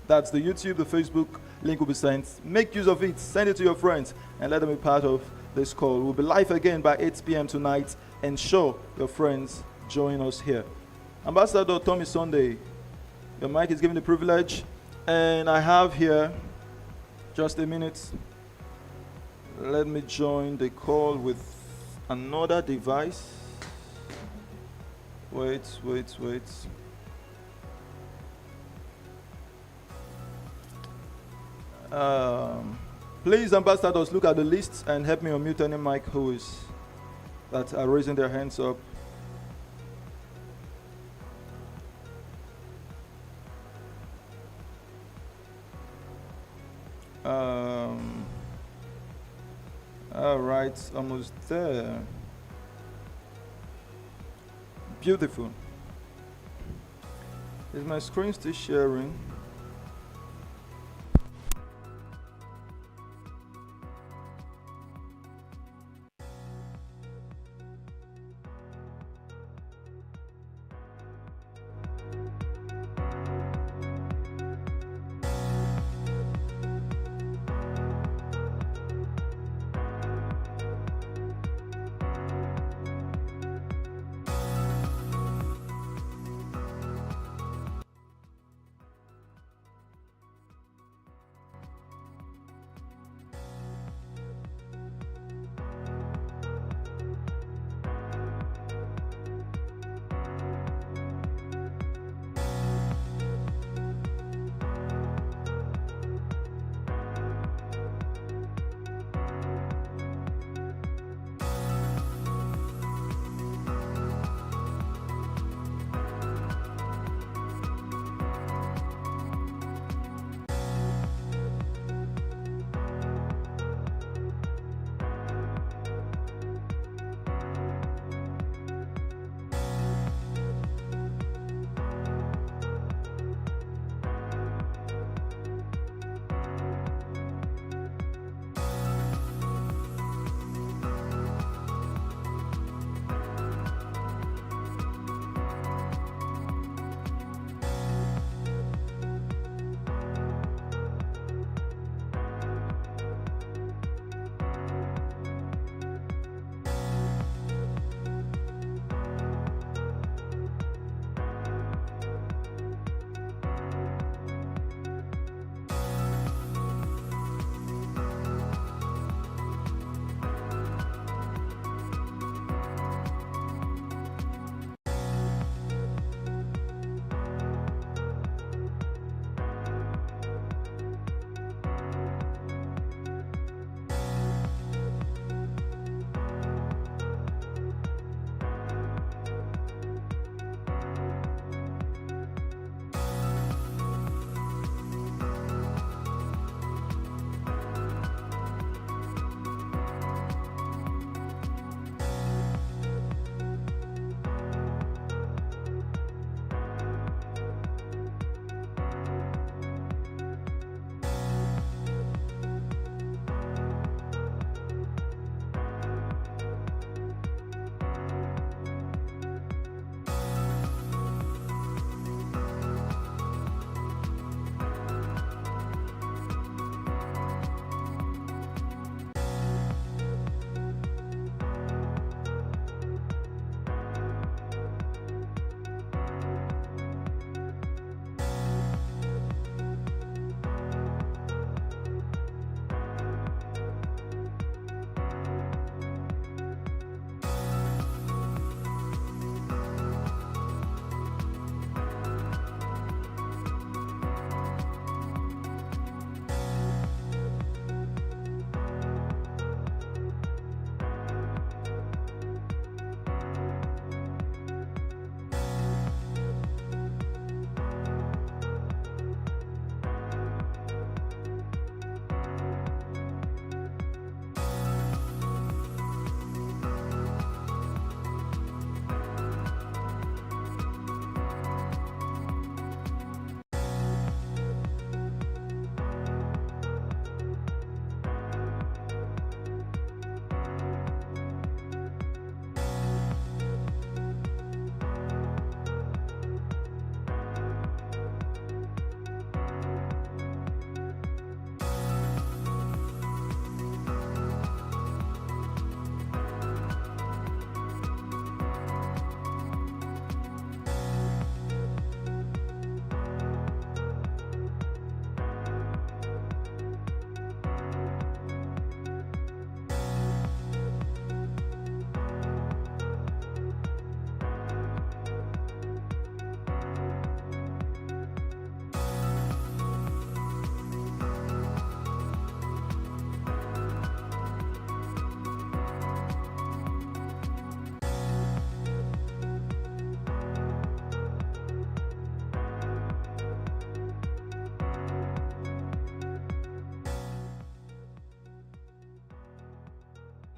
That's the YouTube, the Facebook link will be sent. Make use of it, send it to your friends, and let them be part of this call. We'll be live again by 8 p.m. tonight. Ensure your friends join us here. Ambassador Tommy Sunday, your mic is given the privilege, and I have here just a minute. Let me join the call with another device. Wait. Please, ambassadors, look at the list and help me unmute any mic that are raising their hands up. All right, almost there. Beautiful. Is my screen still sharing?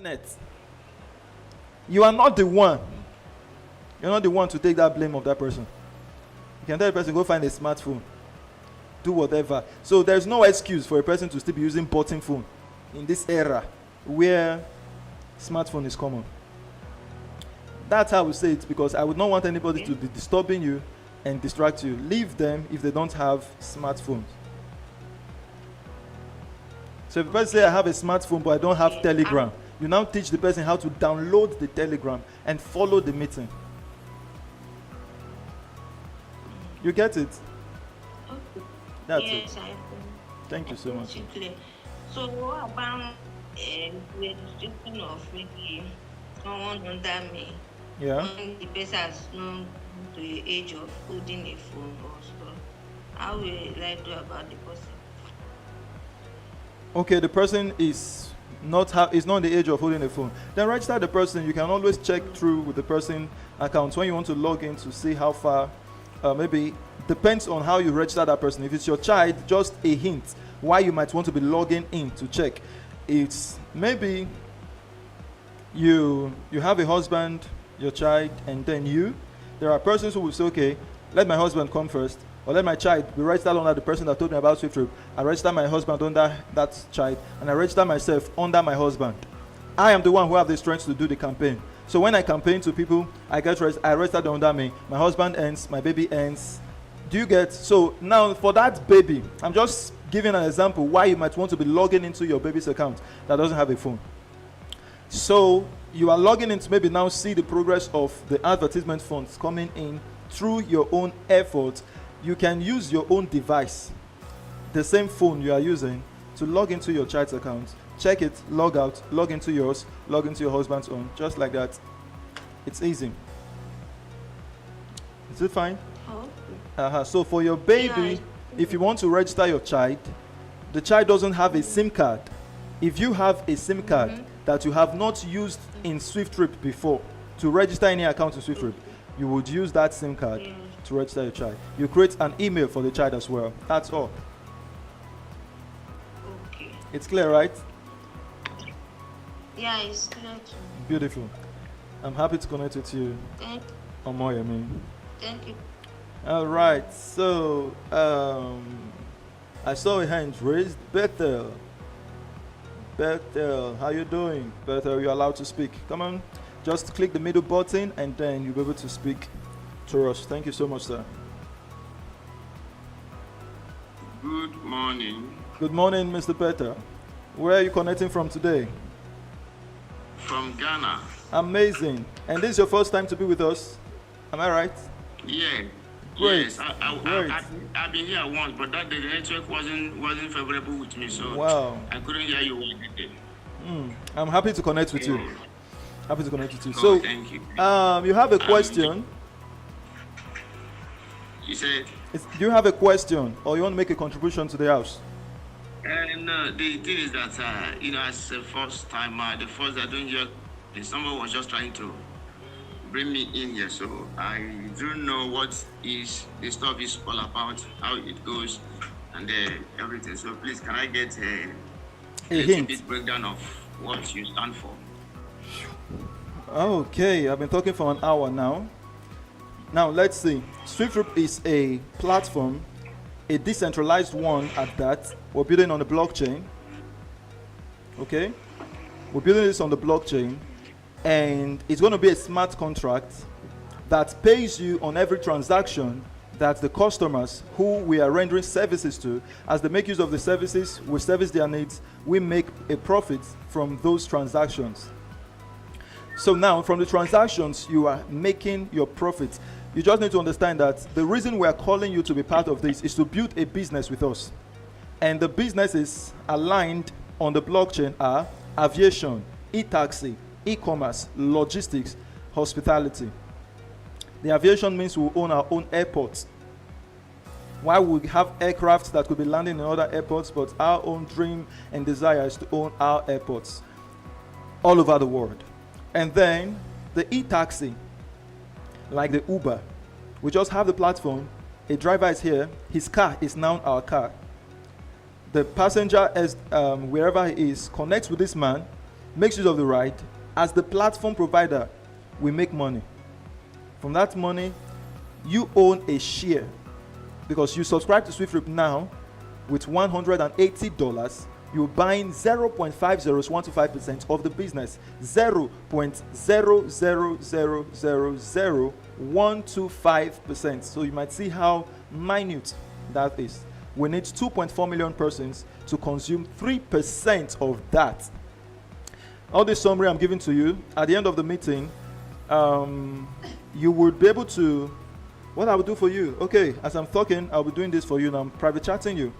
Net. You are not the one. You're not the one to take that blame of that person. You can tell the person, go find a smartphone. Do whatever. So there's no excuse for a person to still be using button phone in this era where smartphone is common. That's how we say it, because I would not want anybody to be disturbing you and distract you. Leave them if they don't have smartphones. So if the person say, I have a smartphone but I don't have Telegram, you now teach the person how to download the Telegram and follow the meeting. You get it? Okay. That's Yes, it. I Thank you so much. clear. So what about the restriction of maybe someone under me Yeah. when the person has known to the age of holding a phone or so? How will I do about the person? Okay, the person is not in the age of holding a phone. Then register the person. You can always check through with the person account when you want to log in to see how far. Maybe depends on how you register that person. If it's your child, just a hint why you might want to be logging in to check. It's maybe you have a husband, your child, and then you. There are persons who will say, okay, let my husband come first, or let my child be registered under the person that told me about SWIFTtrip. I register my husband under that child, and I register myself under my husband. I am the one who have the strength to do the campaign. So when I campaign to people, I registered under me. My husband ends, my baby ends. Do you get? So now for that baby, I'm just giving an example why you might want to be logging into your baby's account that doesn't have a phone. So you are logging in to maybe now see the progress of the advertisement funds coming in through your own effort. You can use your own device, the same phone you are using, to log into your child's account. Check it, log out, log into yours, log into your husband's own, just like that. It's easy. Is it fine? Oh, So for your baby, if you want to register your child, the child doesn't have a SIM card. If you have a SIM card that you have not used in SWIFTtrip before to register any account in SWIFTtrip, you would use that SIM card to register your child. You create an email for the child as well. That's all. okay. It's clear, right? Yeah, it's clear to me. Beautiful. I'm happy to connect with you. Thank, thank you. All right. So I saw a hand raised. Bethel, how you doing? Bethel, you're allowed to speak. Come on. Just click the middle button and then you'll be able to speak to us. Thank you so much, sir. Good morning. Good morning, Mr. Peter. Where are you connecting from today? From Ghana. Amazing. And this is your first time to be with us? Am I right? Yeah. Great. Yes. Great. I've been here once, but that day the network wasn't favorable with me, so Wow. I couldn't hear you well today. I'm happy to connect with you. Happy to connect with you. Oh, So, thank you. you have a question. You said, Do you have a question or you want to make a contribution to the house? and the thing is that as a first timer, the first I don't hear, someone was just trying to bring me in here, so I don't know what is the stuff is all about, how it goes, and everything. So please, can I get a hint. bit breakdown of what you stand for? Okay, I've been talking for an hour now. Now let's see. SWIFTtrip is a platform, a decentralized one at that. We're building on the blockchain. Okay, we're building this on the blockchain, and it's going to be a smart contract that pays you on every transaction that the customers who we are rendering services to, as they make use of the services, we service their needs, we make a profit from those transactions. So now, from the transactions, you are making your profit. You just need to understand that the reason we are calling you to be part of this is to build a business with us. And the businesses aligned on the blockchain are aviation, e-taxi, e-commerce, logistics, hospitality. The aviation means we own our own airports. While we have aircraft that could be landing in other airports, but our own dream and desire is to own our airports all over the world. And then the e-taxi, like the Uber, we just have the platform, a driver is here, his car is now our car. The passenger, as wherever he is, connects with this man, makes use of the ride. As the platform provider, we make money. From that money, you own a share because you subscribe to SWIFTtrip now with $180. You're buying 0.50125% of the business, 0.0000125%. So you might see how minute that is. We need 2.4 million persons to consume 3% of that. All this summary I'm giving to you, at the end of the meeting, you would be able to, what I will do for you, okay, as I'm talking, I'll be doing this for you and I'm private chatting you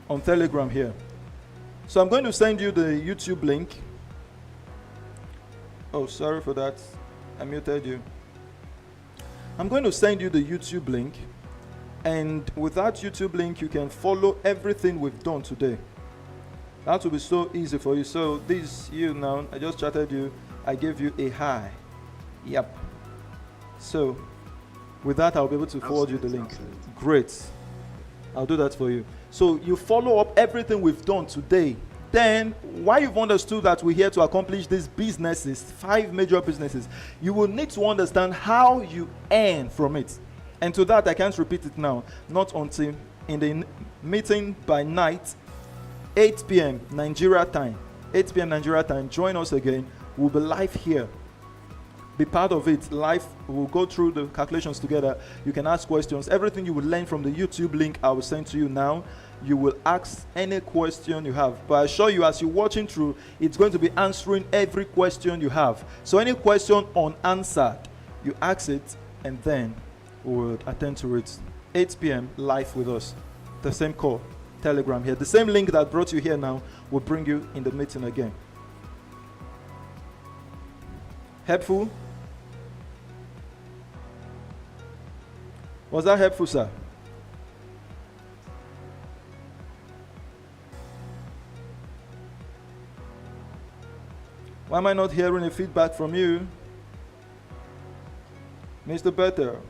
on Telegram here. So I'm going to send you the YouTube link. Oh, sorry for that. I muted you. I'm going to send you the YouTube link. And with that YouTube link, you can follow everything we've done today. That will be so easy for you. So this you now, I just chatted you. I gave you a hi. Yep. So with that, I'll be able to forward you the link. Great. I'll do that for you. So you follow up everything we've done today. Then, why you've understood that we're here to accomplish these businesses, 5 major businesses, you will need to understand how you earn from it. And to that, I can't repeat it now. Not until in the meeting by night, 8 p.m. Nigeria time. 8 p.m. Nigeria time. Join us again. We'll be live here. Be part of it. Live. We'll go through the calculations together. You can ask questions. Everything you will learn from the YouTube link I will send to you now. You will ask any question you have. But I assure you, as you're watching through, it's going to be answering every question you have. So any question unanswered, you ask it, and then we'll attend to it. 8 p.m. live with us. The same call. Telegram here. The same link that brought you here now will bring you in the meeting again. Helpful? Was that helpful, sir? Why am I not hearing a feedback from you? Mr. Better.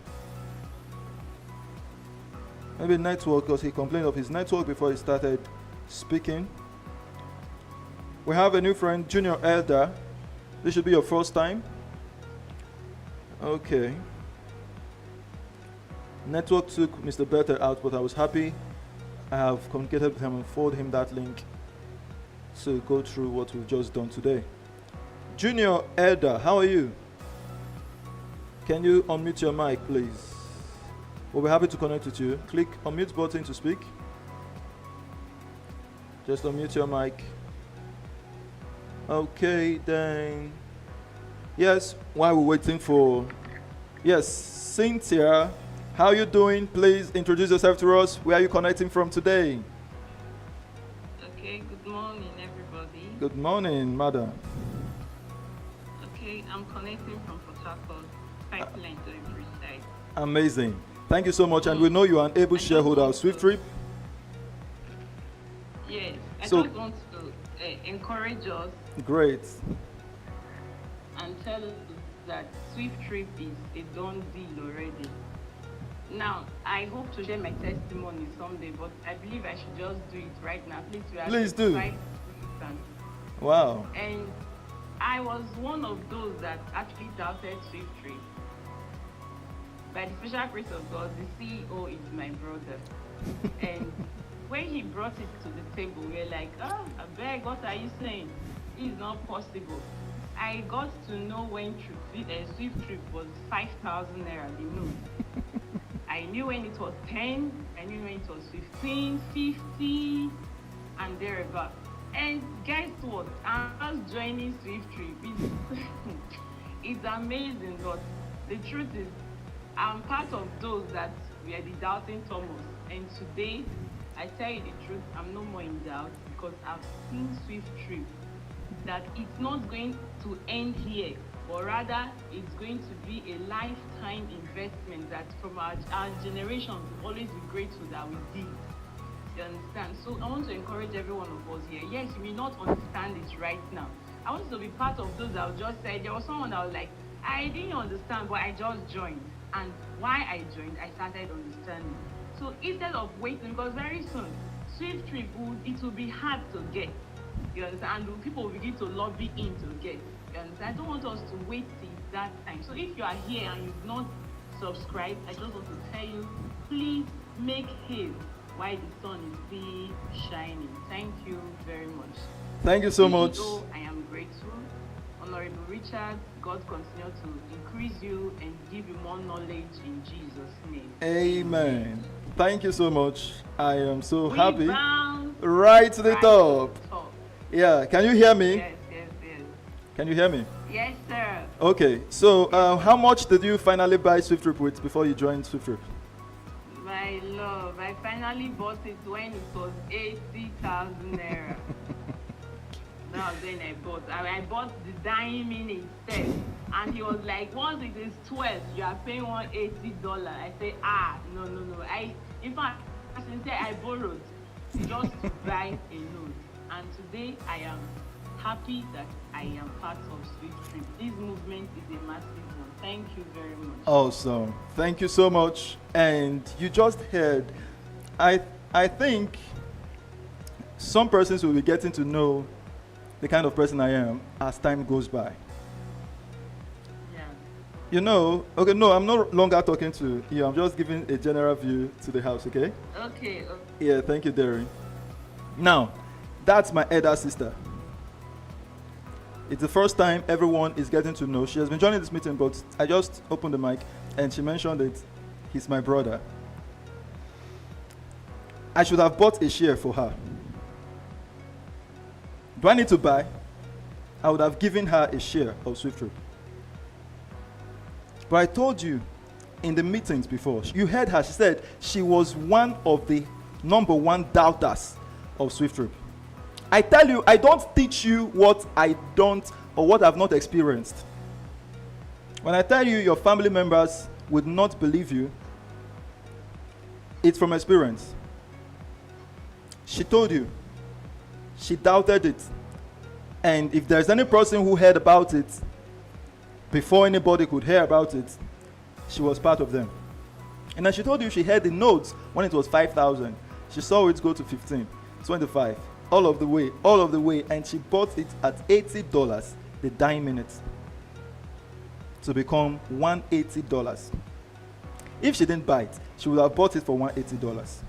Maybe network, because he complained of his network before he started speaking. We have a new friend, Junior Elder. This should be your first time. Okay. Network took Mr. Better out, but I was happy. I have communicated with him and forwarded him that link to go through what we've just done today. Junior Elder, how are you? Can you unmute your mic, please? We'll be happy to connect with you. Click unmute button to speak. Just unmute your mic. Okay, then. Yes, while we're waiting for... Yes, Cynthia, how are you doing? Please introduce yourself to us. Where are you connecting from today? Okay, good morning, everybody. Good morning, madam. Okay, I'm connecting from Port Harcourt, pipeline to every side. Amazing. Thank you so much. And we know you are an able shareholder of SWIFTtrip. Yes, I So- just want to encourage us Great. and tell us that SWIFTtrip is a done deal already. Now, I hope to share my testimony someday, but I believe I should just do it right now. Please do. 5 Wow. And I was one of those that actually doubted SWIFTtrip. By the special grace of God, the CEO is my brother. And when he brought it to the table, we were like, oh, I beg, what are you saying? It's not possible. I got to know when SWIFTtrip was 5,000 naira, the note. I knew when it was 10, I knew when it was 15, 50, and thereabout. And guess what? I'm just joining SWIFTtrip. It's amazing, but the truth is, I'm part of those that were the doubting Thomas. And today, I tell you the truth, I'm no more in doubt because I've seen SWIFTtrip that it's not going to end here, but rather it's going to be a lifetime investment that from our generation will always be grateful that we did. You understand? So I want to encourage every one of us here. Yes, you may not understand it right now. I want to be part of those that will just say, there was someone that was like, I didn't understand, but I just joined. And why I joined, I started understanding. So instead of waiting, because very soon, SWIFTtrip, it will be hard to get. You understand? And people will begin to lobby in to get. You understand? I don't want us to wait till that time. So if you are here and you've not subscribed, I just want to tell you, please make haste while the sun is still shining. Thank you very much. Thank you so much. CEO, I am grateful. Honorable Richard, God continue to increase you and give you more knowledge in Jesus' name. Amen. Thank you so much. I am so We happy. bound Right to the right top. to the top. Yeah, can you hear me? Yes, yes, yes. Can you hear me? Yes, sir. Okay, so how much did you finally buy SWIFTtrip with before you joined SWIFTtrip? My love, I finally bought it when it was 80,000 naira. That was when I bought. I bought the diamond instead. And he was like, once it is 12, you are paying $180. I said, no. In fact, I borrowed just to buy a note. And today I am happy that I am part of SWIFTtrip. This movement is a massive one. Thank you very much. Awesome. Thank you so much. And you just heard, I think some persons will be getting to know the kind of person I am as time goes by. Yeah. You know, okay, no, I'm no longer talking to you. I'm just giving a general view to the house, okay? Okay. Yeah, thank you, Derry. Now, that's my elder sister. It's the first time everyone is getting to know. She has been joining this meeting, but I just opened the mic and she mentioned that he's my brother. I should have bought a share for her. Do I need to buy? I would have given her a share of SWIFTtrip. But I told you in the meetings before, you heard her, she said she was one of the number one doubters of SWIFTtrip. I tell you, I don't teach you what I don't or what I've not experienced. When I tell you your family members would not believe you, it's from experience. She told you. She doubted it. And if there's any person who heard about it before anybody could hear about it, she was part of them. And then she told you she heard the notes when it was 5,000. She saw it go to 15, 25, all of the way, and she bought it at $80, the dime minute, to become $180. If she didn't buy it, she would have bought it for $180.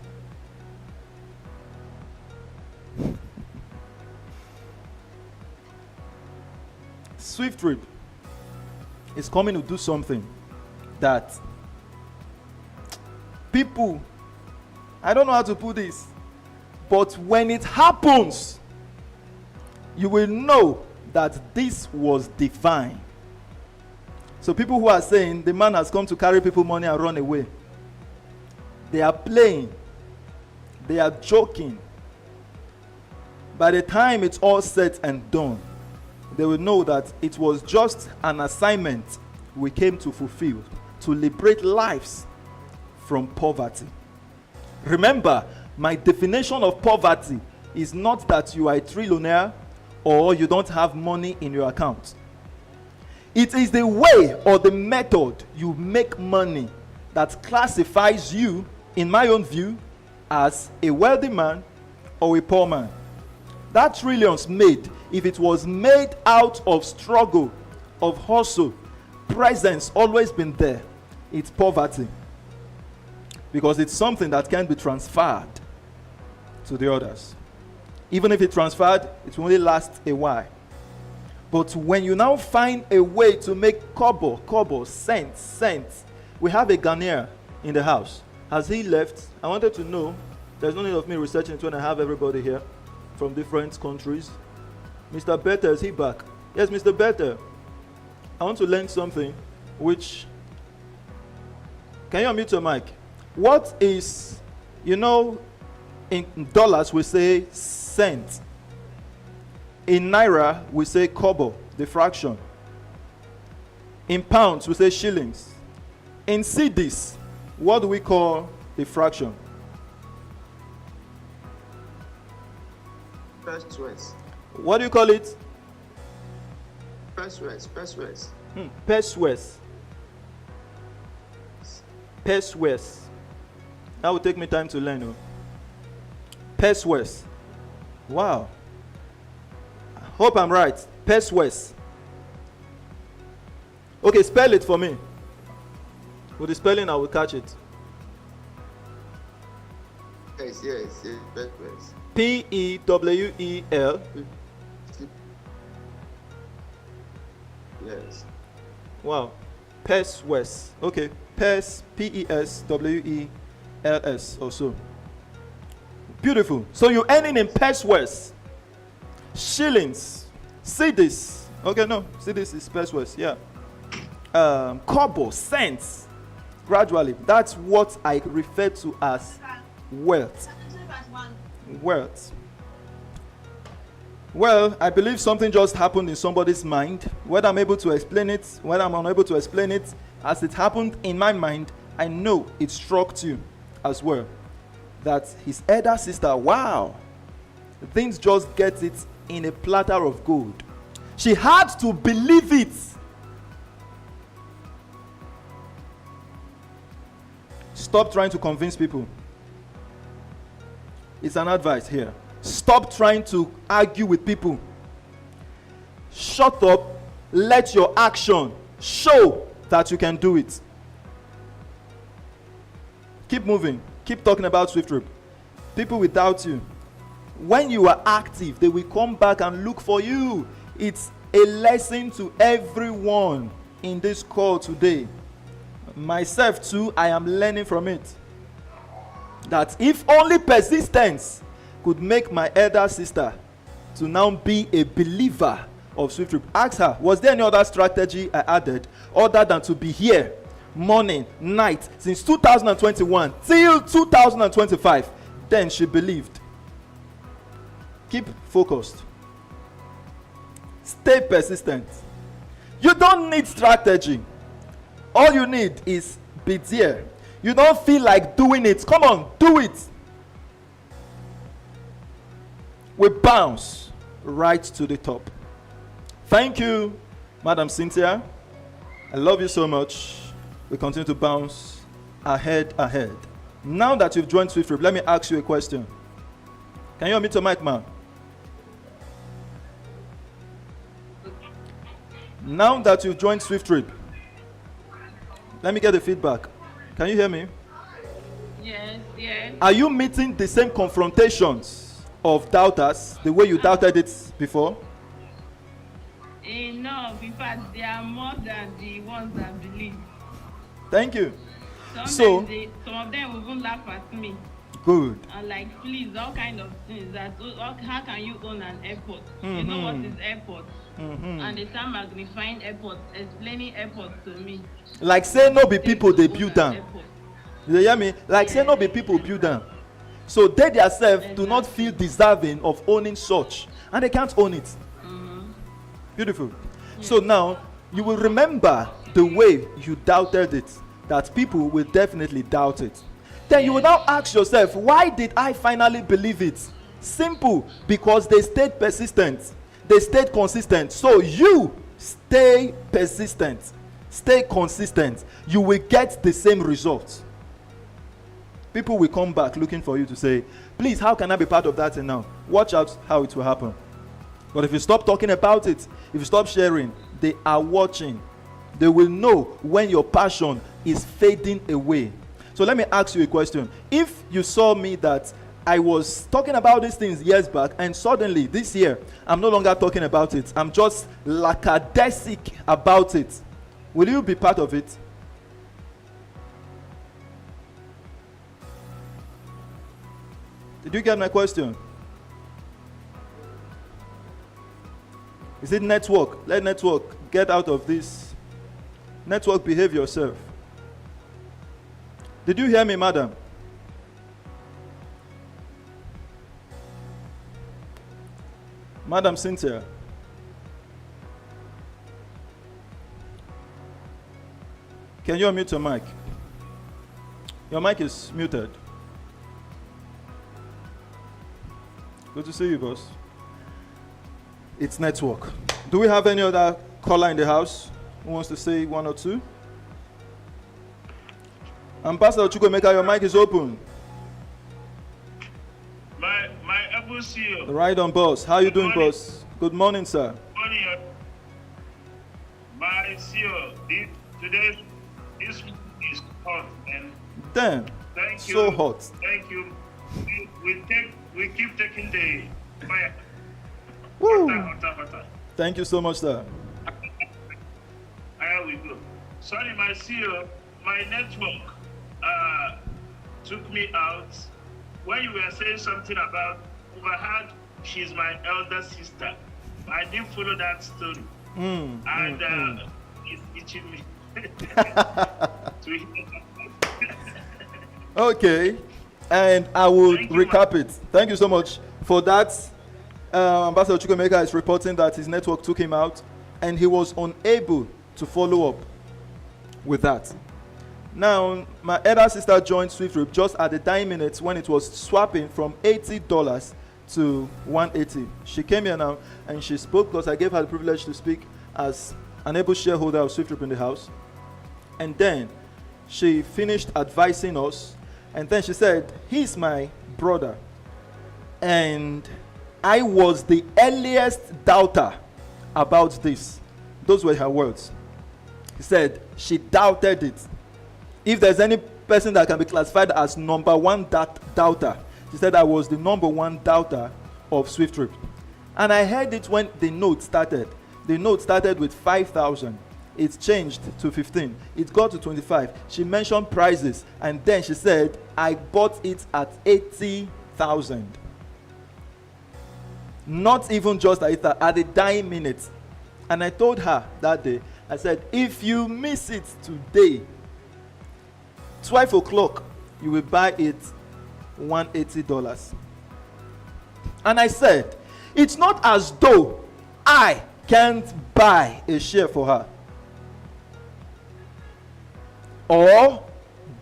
SWIFTtrip is coming to do something that people, I don't know how to put this, but when it happens, you will know that this was divine. So people who are saying the man has come to carry people money and run away, they are playing, they are joking. By the time it's all said and done, they will know that it was just an assignment we came to fulfill, to liberate lives from poverty. Remember, my definition of poverty is not that you are a trillionaire or you don't have money in your account. It is the way or the method you make money that classifies you, in my own view, as a wealthy man or a poor man. That trillions made, if it was made out of struggle, of hustle, presence always been there, it's poverty. Because it's something that can be transferred to the others. Even if it's transferred, it will only last a while. But when you now find a way to make kobo, cents, we have a Ghanaian in the house. Has he left? I wanted to know. There's no need of me researching it when I have everybody here from different countries. Mr. Better, is he back? Yes, Mr. Better. I want to learn something which... Can you unmute your mic? What is, in dollars we say cent. In naira we say kobo, the fraction. In pounds we say shillings. In cedis, what do we call the fraction? Pesos. What do you call it? Pesos. Pesos. Pesos. That will take me time to learn. Pesos. Wow. Hope I'm right. PERSWEST. Okay, spell it for me. With the spelling, I will catch it. Yes. PERSWEST. PEWEL. Yes. Wow. PERSWEST. Okay. PERS. PESWELS. Also. Beautiful. So you're earning in PERSWEST. Shillings. Cedis. Okay, no. Cedis is PERSWEST. Yeah. Kobo. Cents. Gradually. That's what I refer to as wealth. Wealth. Well, I believe something just happened in somebody's mind. Whether I'm able to explain it, whether I'm unable to explain it, as it happened in my mind, I know it struck you as well. That his elder sister, wow, things just get it in a platter of gold. She had to believe it. Stop trying to convince people. It's an advice here. Stop trying to argue with people. Shut up. Let your action show that you can do it. Keep moving. Keep talking about SWIFTtrip. People will doubt you. When you are active, they will come back and look for you. It's a lesson to everyone in this call today. Myself too, I am learning from it. That if only persistence could make my elder sister to now be a believer of SWIFTtrip. Ask her, was there any other strategy I added other than to be here morning, night, since 2021 till 2025? Then she believed. Keep focused. Stay persistent. You don't need strategy. All you need is be there. You don't feel like doing it. Come on, do it. We bounce right to the top. Thank you, Madam Cynthia. I love you so much. We continue to bounce ahead. Now that you've joined SWIFTtrip, let me ask you a question. Can you unmute your mic, ma'am? Now that you've joined SWIFTtrip, let me get the feedback. Can you hear me? Yes. Are you meeting the same confrontations of doubters the way you doubted it before? No, in fact, they are more than the ones that believe. Thank you. Some of them will even laugh at me. Good. And like, please, all kind of things. That how can you own an airport? You know what is airport? And they start magnifying airports, explaining airports to me. Like say no be people they build them. You hear me? Like say no be people build them. So they themselves do not feel deserving of owning such, and they can't own it. Beautiful. So now you will remember the way you doubted it, that people will definitely doubt it. Then you will now ask yourself, why did I finally believe it? Simple, because they stayed persistent. They stayed consistent. So you stay persistent. Stay consistent. You will get the same results. People will come back looking for you to say, please, how can I be part of that? And now, watch out how it will happen. But if you stop talking about it, if you stop sharing, they are watching. They will know when your passion is fading away. So let me ask you a question. If you saw me that I was talking about these things years back, and suddenly this year, I'm no longer talking about it. I'm just lackadaisic about it. Will you be part of it? Did you get my question? Is it network? Let network get out of this. Network, behave yourself. Did you hear me, madam? Madam Cynthia. Can you unmute your mic? Your mic is muted. Good to see you, boss. It's network. Do we have any other caller in the house who wants to say one or two? Ambassador Chukwemeka, your mic is open. My able CEO. Right on, boss. How you doing, boss? Good morning, sir. Morning, my CEO. Today this is hot, and Damn. thank you. So hot. Thank you. We keep taking the fire. Woo. Hotter. Thank you so much, sir. Here we go. Sorry, my CEO. My network took me out when you were saying something about overheard. She's my elder sister. I didn't follow that story, and it's itching me. To hear that. Okay. And I will Thank you, recap it. Thank you so much for that. Ambassador Chukwemeka is reporting that his network took him out and he was unable to follow up with that. Now, my elder sister joined SWIFTtrip just at the dying minutes when it was swapping from $80 to $180. She came here now and she spoke because I gave her the privilege to speak as an able shareholder of SWIFTtrip in the house. And then she finished advising us, and then she said, he's my brother. And I was the earliest doubter about this. Those were her words. He said she doubted it. If there's any person that can be classified as number one doubter, she said I was the number one doubter of SWIFTtrip. And I heard it when the note started. The note started with 5,000. It changed to 15. It got to 25. She mentioned prices, and then she said, I bought it at 80,000. Not even just at the dying minute. And I told her that day, I said, if you miss it today, 12 o'clock, you will buy it $180. And I said, it's not as though I can't buy a share for her or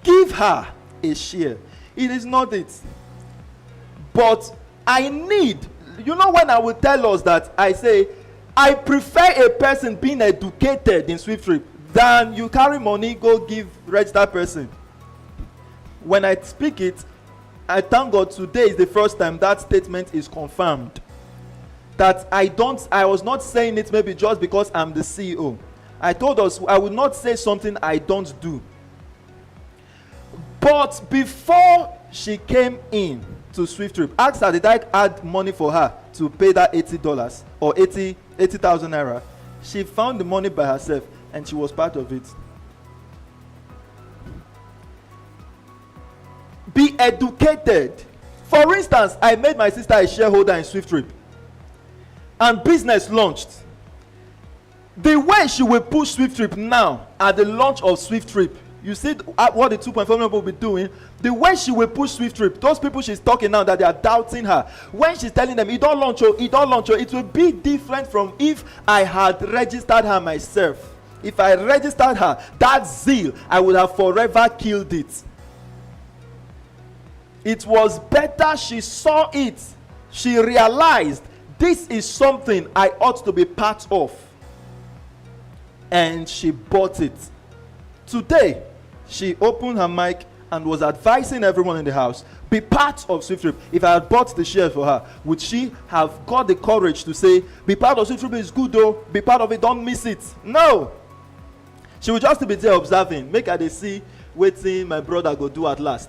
give her a share. It is not it. But I need, you know, when I will tell us that, I say, I prefer a person being educated in SWIFTtrip than you carry money, go give registered person. When I speak it, I thank God today is the first time that statement is confirmed. That I was not saying it maybe just because I'm the CEO. I told us I would not say something I don't do. But before she came in to SWIFTtrip, asked her, did I add money for her to pay that $80 or 80,000 naira? She found the money by herself and she was part of it. Be educated. For instance, I made my sister a shareholder in SWIFTtrip and business launched. The way she will push SWIFTtrip now at the launch of SWIFTtrip, you see what the 2.5 million will be doing. The way she will push SWIFTtrip, those people she's talking now that they are doubting her, when she's telling them, it don't launch, it will be different from if I had registered her myself. If I registered her, that zeal, I would have forever killed it. It was better she saw it. She realized this is something I ought to be part of. And she bought it. Today, she opened her mic and was advising everyone in the house, be part of SWIFTtrip. If I had bought the shares for her, would she have got the courage to say, be part of SWIFTtrip is good though, be part of it, don't miss it? No. She would just be there observing, make her they see, waiting my brother go do at last.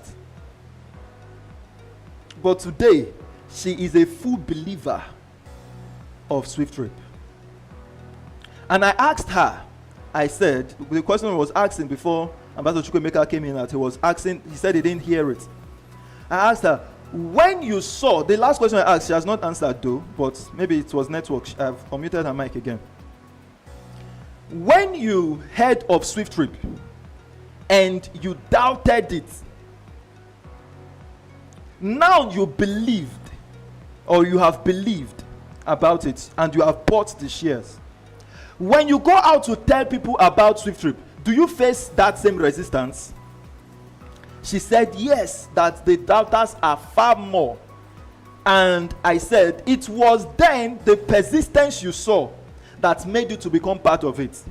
But today, she is a full believer of SWIFTtrip. And I asked her, I said, the question I was asking before Ambassador Chukwemeka came in, that he was asking, he said he didn't hear it. I asked her, when you saw, the last question I asked, she has not answered though, but maybe it was network. I've unmuted her mic again. When you heard of SWIFTtrip and you doubted it, now you believed, or you have believed about it, and you have bought the shares. When you go out to tell people about SWIFTtrip, do you face that same resistance? She said yes, that the doubters are far more. And I said, it was then the persistence you saw that made you to become part of it.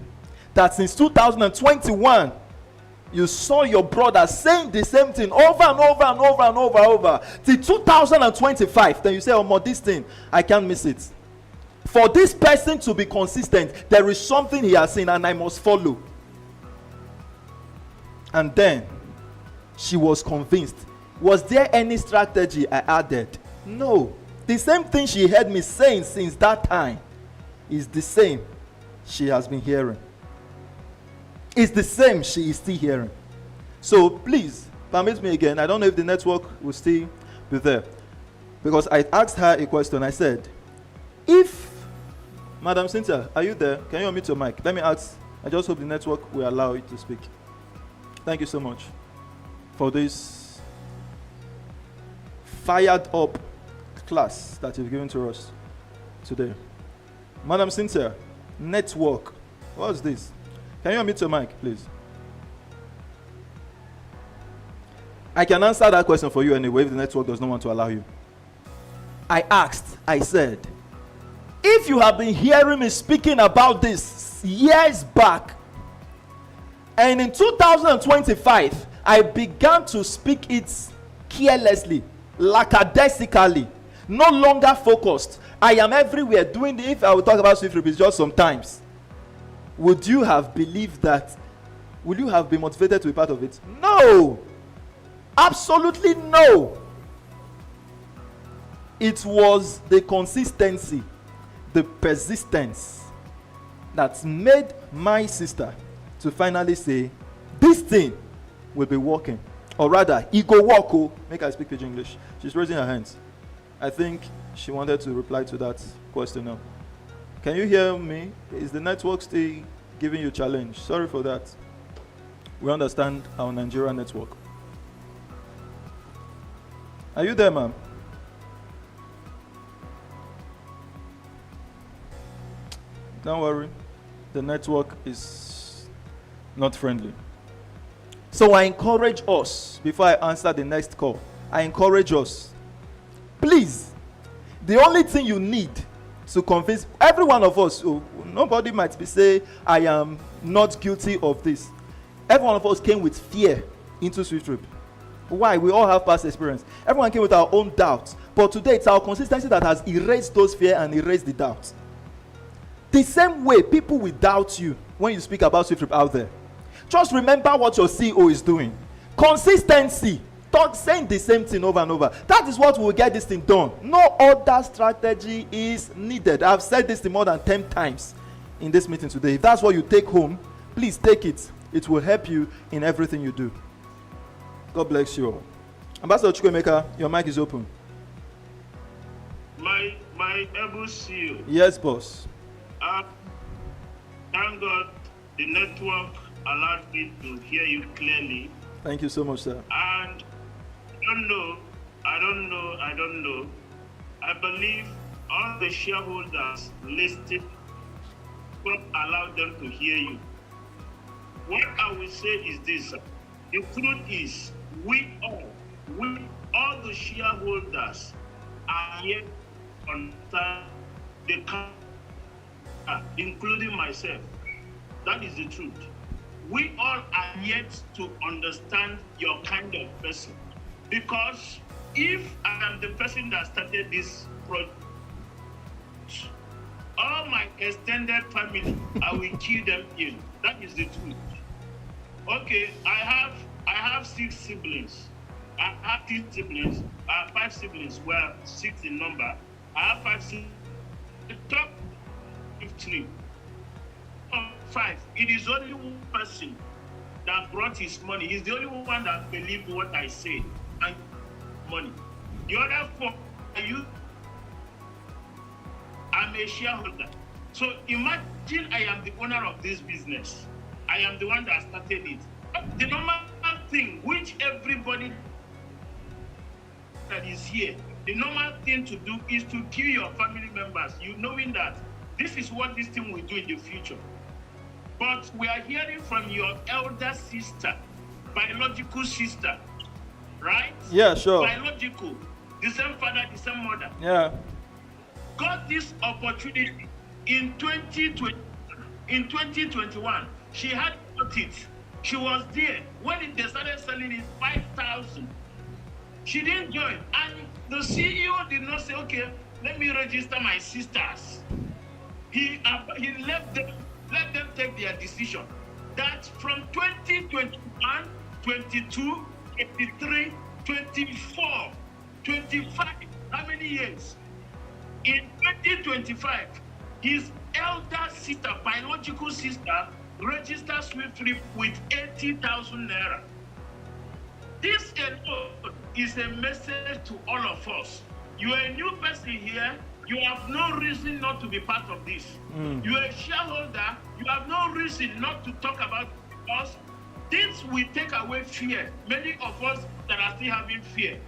That since 2021, you saw your brother saying the same thing over and over and over and over. Till 2025, then you say, oh, this thing, I can't miss it. For this person to be consistent, there is something he has seen and I must follow. And then she was convinced. Was there any strategy I added? No. The same thing she heard me saying since that time is the same she has been hearing. It's the same she is still hearing. So please, permit me again. I don't know if the network will still be there. Because I asked her a question. I said, if, Madam Cynthia, are you there? Can you unmute your mic? Let me ask. I just hope the network will allow you to speak. Thank you so much for this fired up class that you've given to us today. Madam Cynthia, network. What's this? Can you unmute your mic, please? I can answer that question for you anyway if the network does not want to allow you. I asked, I said, if you have been hearing me speaking about this years back, and in 2025, I began to speak it carelessly, lackadaisically, no longer focused. I am everywhere doing it. If I will talk about SWIFTtrip, it's just sometimes. Would you have believed that? Would you have been motivated to be part of it? No! Absolutely no! It was the consistency, the persistence that made my sister to finally say, this thing will be working. Or rather, it go work. Oh, make her speak Pidgin English. She's raising her hands. I think she wanted to reply to that question now. Can you hear me? Is the network still giving you a challenge? Sorry for that. We understand our Nigerian network. Are you there, ma'am? Don't worry. The network is not friendly. So I encourage us, before I answer the next call, I encourage us, please, the only thing you need to convince every one of us, nobody might be saying, I am not guilty of this. Every one of us came with fear into SWIFTtrip. Why? We all have past experience. Everyone came with our own doubts. But today, it's our consistency that has erased those fear and erased the doubts. The same way people will doubt you when you speak about SWIFTtrip out there. Just remember what your CEO is doing. Consistency. Saying the same thing over and over. That is what will get this thing done. No other strategy is needed. I've said this more than 10 times in this meeting today. If that's what you take home, please take it. It will help you in everything you do. God bless you all. Ambassador Chukwemeka, your mic is open. My able CEO. Yes, boss. Thank God the network allowed me to hear you clearly. Thank you so much, sir. And I don't know. I believe all the shareholders listed will allow them to hear you. What I will say is this. The truth is, we all the shareholders are yet to understand the company, including myself. That is the truth. We all are yet to understand your kind of person. Because if I am the person that started this project, all my extended family, I will kill them in. That is the truth. Okay, I have 6 siblings. I have 10 siblings. I have 5 siblings. Well, 6 in number. I have 5 siblings. The top 3. 5. It is only one person that brought his money. He's the only one that believed what I said and money. The other 4 are you. I'm a shareholder. So imagine I am the owner of this business. I am the one that started it. The normal thing which everybody that is here, the normal thing to do is to kill your family members, you knowing that this is what this thing will do in the future. But we are hearing from your elder sister, biological sister, right? Yeah, sure. Biological, the same father, the same mother. Yeah. Got this opportunity in 2020, in 2021. She had got it. She was there when they started selling it 5,000. She didn't join, and the CEO did not say, "Okay, let me register my sisters." he let them take their decision. That from 2021, 22, 23, 24, 25, how many years? In 2025, his elder sister, biological sister, registered SWIFTtrip with 80,000 naira. This alone is a message to all of us. You are a new person here. You have no reason not to be part of this. You are a shareholder. You have no reason not to talk about us. This will take away fear. Many of us that are still having fear.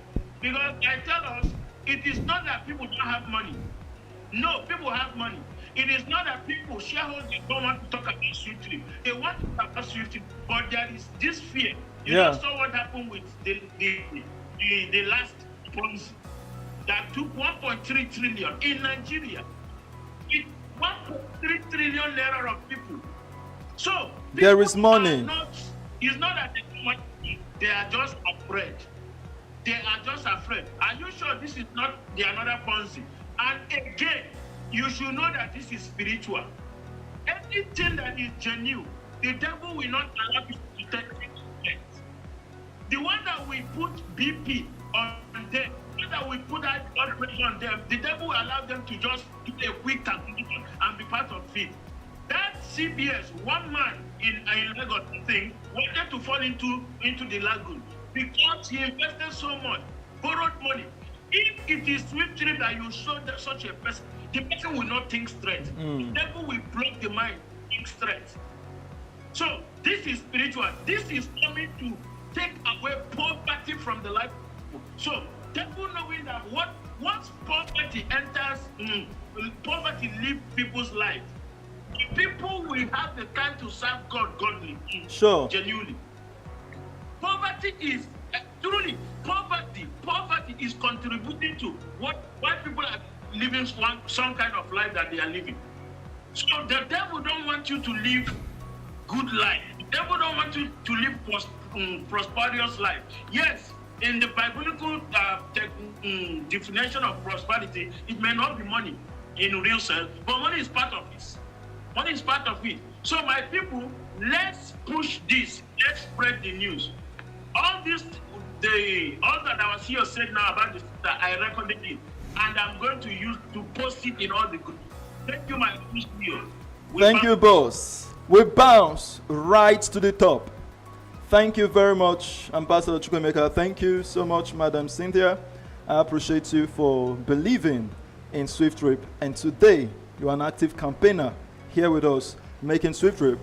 Because I tell us, it is not that people don't have money. No, people have money. It is not that people, shareholders, don't want to talk about SWIFTtrip. They want to talk about SWIFTtrip, but there is this fear. You know, saw what happened with the last Ponzi that took 1.3 trillion in Nigeria. It's 1.3 trillion naira of people. So there is money. It's not that they don't want money. They are just afraid. They are just afraid. Are you sure this is not another Ponzi? And again, you should know that this is spiritual. Anything that is genuine, the devil will not allow you to take it. The one that we put BP on them, the one that we put that blood pressure on them, the devil will allow them to just do a quick calculation and be part of it. That CBS, one man in Lagos thing, wanted to fall into the lagoon because he invested so much, borrowed money. If it is SWIFTtrip that you show that such a person, the person will not think straight. The devil will block the mind, think straight. So this is spiritual. This is coming to take away poverty from the life of people. So devil knowing that once poverty enters, poverty leaves people's life, people will have the time to serve God godly, genuinely. Poverty is truly poverty is contributing to why people are living some kind of life that they are living. So the devil don't want you to live good life. The devil don't want you to live prosperous life. Yes, in the biblical definition of prosperity, it may not be money in real sense, but money is part of it. Money is part of it. So my people, let's push this. Let's spread the news. All that our CEO said now about this, that I recorded it, and I'm going to use to post it in all the groups. Thank you, my CEO. Thank you, boss. We bounce right to the top. Thank you very much, Ambassador Chukwemeka. Thank you so much, Madam Cynthia. I appreciate you for believing in SWIFTtrip. And today, you are an active campaigner here with us, making SWIFTtrip